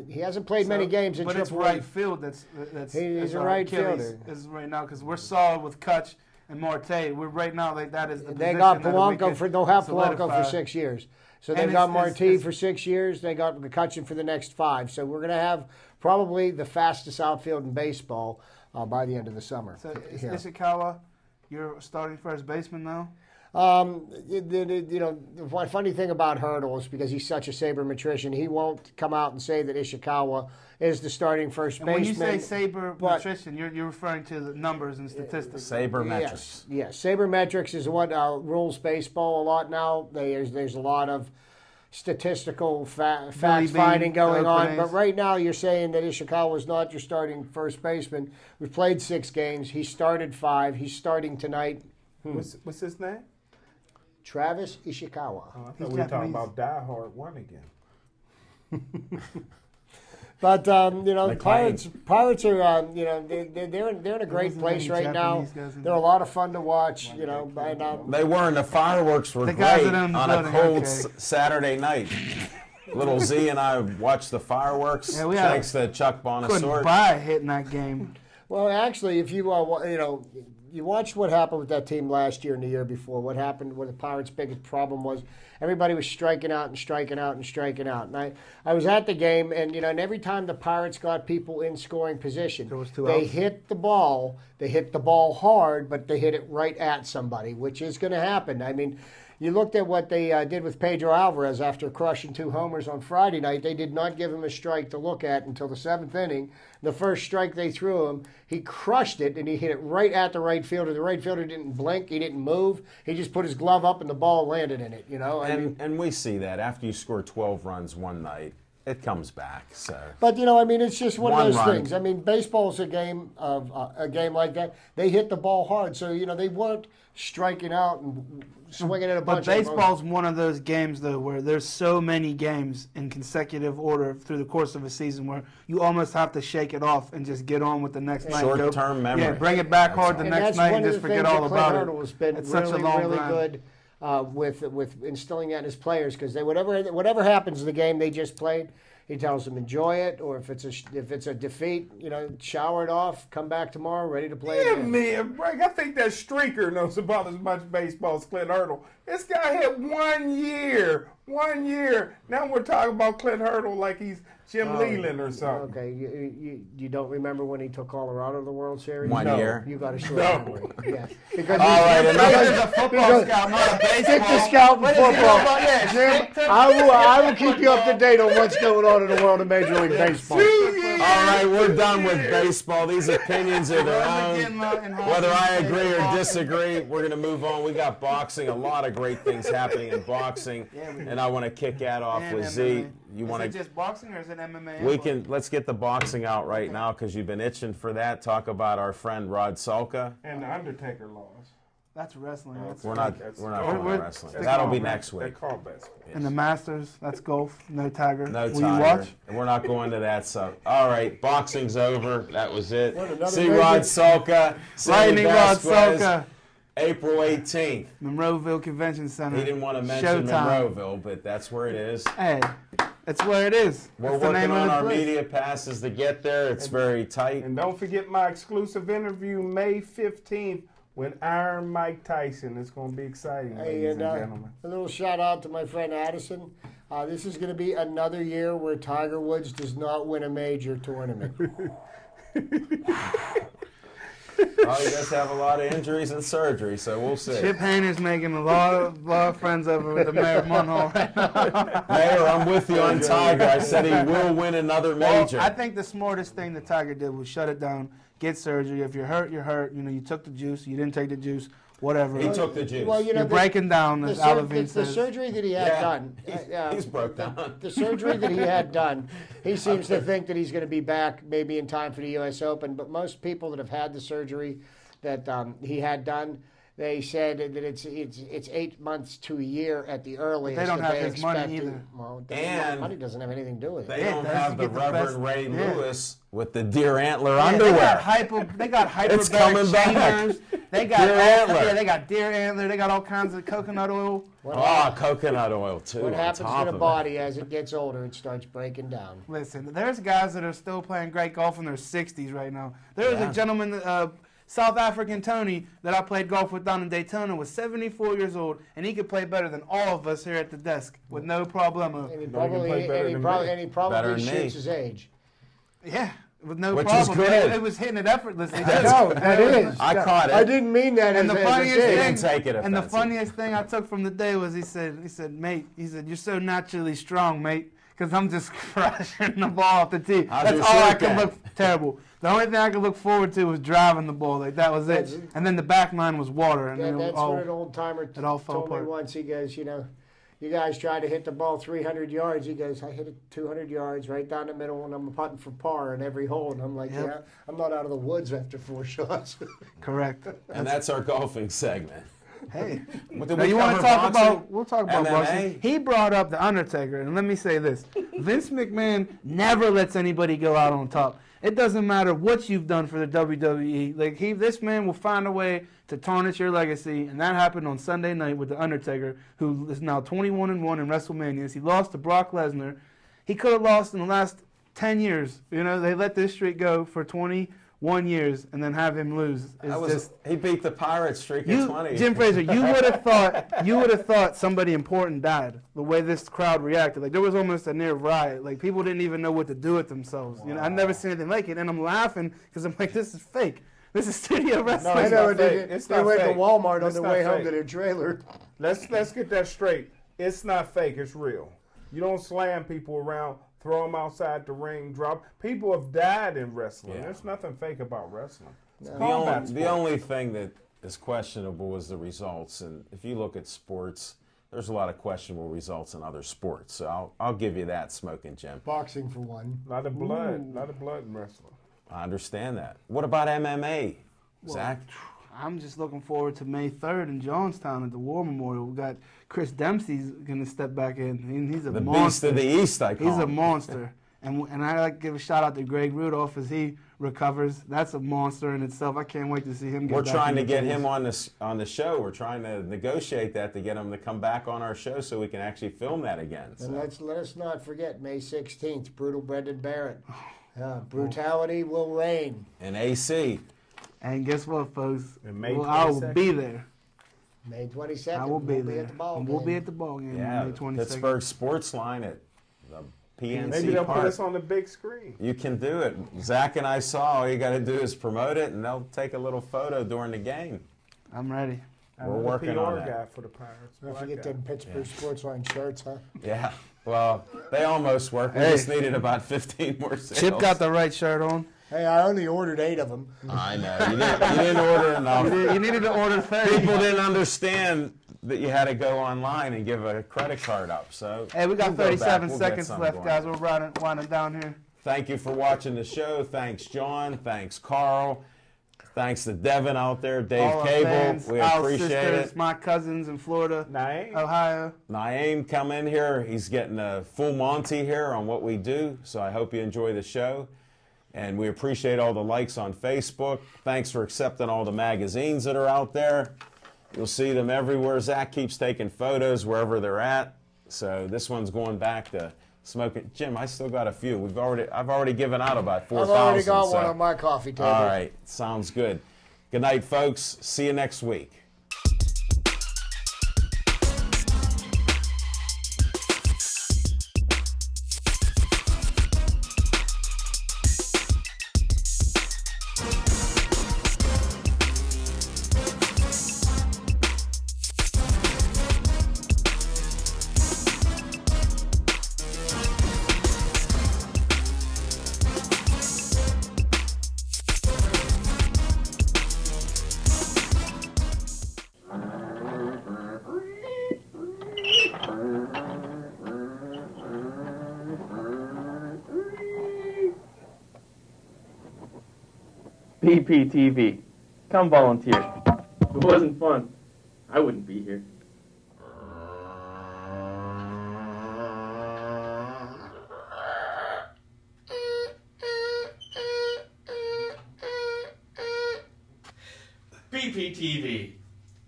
He hasn't played many games in but it's Triple right A. field that's He's a our right Achilles fielder. is right now because we're solid with Kutch and Marte. We're right now that is the They position got that we Polanco could for they'll have Polanco solidify. for 6 years. So And they've got it's- Marti it's- for 6 years. They got McCutcheon for the next 5. So we're going to have probably the fastest outfield in baseball by the end of the summer. So is here. Ishikawa your starting first baseman now? The funny thing about Hurdle is because he's such a sabermetrician, he won't come out and say that Ishikawa is the starting first And baseman. when you say sabermetrician, you're referring to the numbers and statistics. Sabermetrics. Yes. Sabermetrics is what rules baseball a lot now. There's a lot of statistical fact finding going on. But right now you're saying that Ishikawa is not your starting first baseman. We've played 6 games. He started 5. He's starting tonight. What's his name? Travis Ishikawa. I thought we were talking about Die Hard 1 again. But McLean. Pirates are they're in a great place right now. They're a lot of fun to watch. They were, and the fireworks were The guys great that own the on a building, cold okay. Saturday night. Little Z and I watched the fireworks. Yeah, we had- thanks to Chuck Couldn't Bonasort. buy a hit in that game. Well, actually, if you you watched what happened with that team last year and the year before. What happened? What the Pirates' biggest problem was, everybody was striking out and striking out and striking out. And I was at the game, and and every time the Pirates got people in scoring position, There was 2 they outs. hit the ball. They hit the ball hard, but they hit it right at somebody, which is going to happen. I mean. You looked at what they did with Pedro Alvarez after crushing 2 homers on Friday night. They did not give him a strike to look at until the 7th inning. The first strike they threw him, he crushed it, and he hit it right at the right fielder. The right fielder didn't blink. He didn't move. He just put his glove up, and the ball landed in it. And we see that after you score 12 runs one night, it comes back. So. But it's just one One of those run. things. I mean, baseball's a game of a game like that. They hit the ball hard, so they weren't striking out and swinging at a But bunch. baseball's one of those games, though, where there's so many games in consecutive order through the course of a season where you almost have to shake it off and just get on with the next night. Short-term memory. Yeah, bring it back hard the And next that's night one and of just the forget things all that Clint about Hurdle it. has been It's really, such a long really grind. good with instilling that in his players because whatever happens in the game they just played, he tells them enjoy it, or if it's a defeat, shower it off, come back tomorrow ready to play Give again. me a break. I think that streaker knows about as much baseball as Clint Hurdle. This guy had 1 year. 1 year. Now we're talking about Clint Hurdle like he's Jim Leland or something. Okay, you don't remember when he took Colorado to the World Series? 1 No. year. You got a short No. memory. Yeah. Because All right, This is a football scout, not a baseball. Stick to scout and What does he know football. about- yeah, Jim, stick to- I will keep you up to date on what's going on in the world of Major League Baseball. All right, we're done with baseball. These opinions are their own. Whether I agree or disagree, we're going to move on. We got boxing, a lot of great things happening in boxing, and I want to kick that off And with MMA. Z. You Is want it to? just boxing or is it MMA? Let's get the boxing out right now because you've been itching for that. Talk about our friend Rod Sulka. And the Undertaker lost. That's wrestling. We're not We're- doing wrestling. they That'll call be bas- next They week. call basketball. And the Masters, that's golf. No Tiger. No Will Tiger. you watch? We're not going to that stuff. All right, boxing's over. That was it. What, another See major- Rod Sulka. Sammy Lightning Rod Vasquez, Sulka. April 18th. Monroeville Convention Center. He didn't want to mention Showtime. Monroeville, but that's where it is. Hey, that's where it is. We're That's the working name of on the our place. media passes to get there. It's very tight. And don't forget my exclusive interview May 15th with Iron Mike Tyson. It's going to be exciting, Hey, ladies and and gentlemen. a little shout out to my friend Addison. This is going to be another year where Tiger Woods does not win a major tournament. Oh, he does have a lot of injuries and surgery, so we'll see. Chip Hayner's making a lot of friends over with the mayor of Munhall right now. Mayor, I'm with you on Tiger. I said he will win another major. Well, I think the smartest thing that Tiger did was shut it down, get surgery. If you're hurt, you're hurt. You took the juice. You didn't take the juice. Whatever. He took the juice. Well, You're breaking down, as Alavine the says. surgery that he had Yeah. done. He's broke down. The surgery that he had done, he seems to think that he's going to be back maybe in time for the U.S. Open. But most people that have had the surgery that he had done, they said that it's 8 months to a year at the earliest. They don't that have his money expect to- either. Well, And money doesn't have anything to do with it. They Yeah, don't that's have to the get the best- Reverend Ray yeah. Lewis with the deer antler Yeah, underwear. They got hyper It's coming back. chambers. They got Deer antler. Yeah, they got deer antler. They got all kinds of coconut oil. Coconut oil, too. What on happens top to of the it. body as it gets older? It starts breaking down. Listen, there's guys that are still playing great golf in their 60s right now. There was Yeah. a gentleman, South African Tony, that I played golf with down in Daytona, was 74 years old, and he could play better than all of us here at the desk with no problemo. And he No, he can play better than me. probably Better than me. shoots his age. Yeah. with no Which is problem. good. It was hitting it effortlessly. too. No, that is. I caught it. I didn't mean that And as the a funniest dig. He thing, didn't take it and the offensive. funniest thing I took from the day was he said, mate, he said, you're so naturally strong, mate, because I'm just crushing the ball off the tee. How's That's your all I short could game? look terrible. The only thing I could look forward to was driving the ball. Like that was it. And then the back nine was water. And Yeah, then it was that's all, what an old timer it all fell told me apart. once. He goes, you guys try to hit the ball 300 yards. He goes, I hit it 200 yards right down the middle, and I'm putting for par in every hole. And I'm like, Yep. yeah, I'm not out of the woods after 4 shots. Correct. And that's our golfing segment. Hey. What, did Now we you want to cover talk boxing? about? We'll talk about MMA? boxing. He brought up the Undertaker, and let me say this: Vince McMahon never lets anybody go out on top. It doesn't matter what you've done for the WWE. Like this man will find a way to tarnish your legacy, and that happened on Sunday night with the Undertaker, who is now 21-1 in WrestleManias. He lost to Brock Lesnar. He could have lost in the last 10 years. You know, they let this streak go for 21 years, and then have him lose. It's just. He beat the Pirate streak at 20. Jim Fraser, you would have thought somebody important died. The way this crowd reacted, like there was almost a near riot. Like people didn't even know what to do with themselves. You know, I've never seen anything like it, and I'm laughing because I'm like, this is fake. This is studio wrestling. I know not they, fake. It's they not went to fake. Walmart on It's the not way home fake. to their trailer. Let's get that straight. It's not fake. It's real. You don't slam people around, throw them outside the ring, drop. People have died in wrestling. Yeah. There's nothing fake about wrestling. It's The combat only, the sport. only thing that is questionable is the results. And if you look at sports, there's a lot of questionable results in other sports. So I'll give you that, Smoking Jim. Boxing for one. A lot of blood in wrestling. I understand that. What about MMA, Zach? I'm just looking forward to May 3rd in Johnstown at the War Memorial. We got Chris Dempsey's going to step back in. He's a The monster. Beast of the East, I call He's a him. monster. And I like to give a shout out to Greg Rudolph as he recovers. That's a monster in itself. I can't wait to see him get We're back trying in to the get cage. him on the show. We're trying to negotiate that to get him to come back on our show so we can actually film that again. So. And let us not forget May 16th, Brutal Brendan Barrett. Brutality will reign. And AC, And guess what, folks? And May I will 22nd. be there. May 22nd. I will be we'll there. at the ball And we'll game. be at the ball game yeah, on May 22nd. Pittsburgh Sports Line at the PNC Maybe they'll Park. put us on the big screen. You can do it. Zach and I saw. All you got to do is promote it, and they'll take a little photo during the game. I'm ready. We're I'm the working PR on that. guy for the Pirates. Don't Black forget guy. them Pittsburgh Sportsline shirts, huh? Yeah. Well, they almost worked. We Hey. just needed about 15 more sales. Chip got the right shirt on. Hey, I only ordered 8 of them. I know. You didn't order enough. You needed to order 30. People didn't understand that you had to go online and give a credit card up. So Hey, we got we'll go back. 37 We'll get seconds some left, going. guys. We're winding down here. Thank you for watching the show. Thanks, John. Thanks, Carl. Thanks to Devin out there, Dave All our Cable. fans, We our appreciate sisters, it. my cousins in Florida, Naeem? Ohio. Naeem come in here. He's getting a full Monty here on what we do. So I hope you enjoy the show. And we appreciate all the likes on Facebook. Thanks for accepting all the magazines that are out there. You'll see them everywhere. Zach keeps taking photos wherever they're at. So this one's going back to Smoking. Jim, I still got a few. I've already given out about 4,000. I've already got one so- on my coffee table. All right, sounds good. Good night, folks. See you next week. BPTV. Come volunteer. If it wasn't fun, I wouldn't be here. BPTV.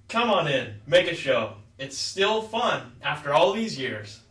Come on in, make a show. It's still fun after all these years.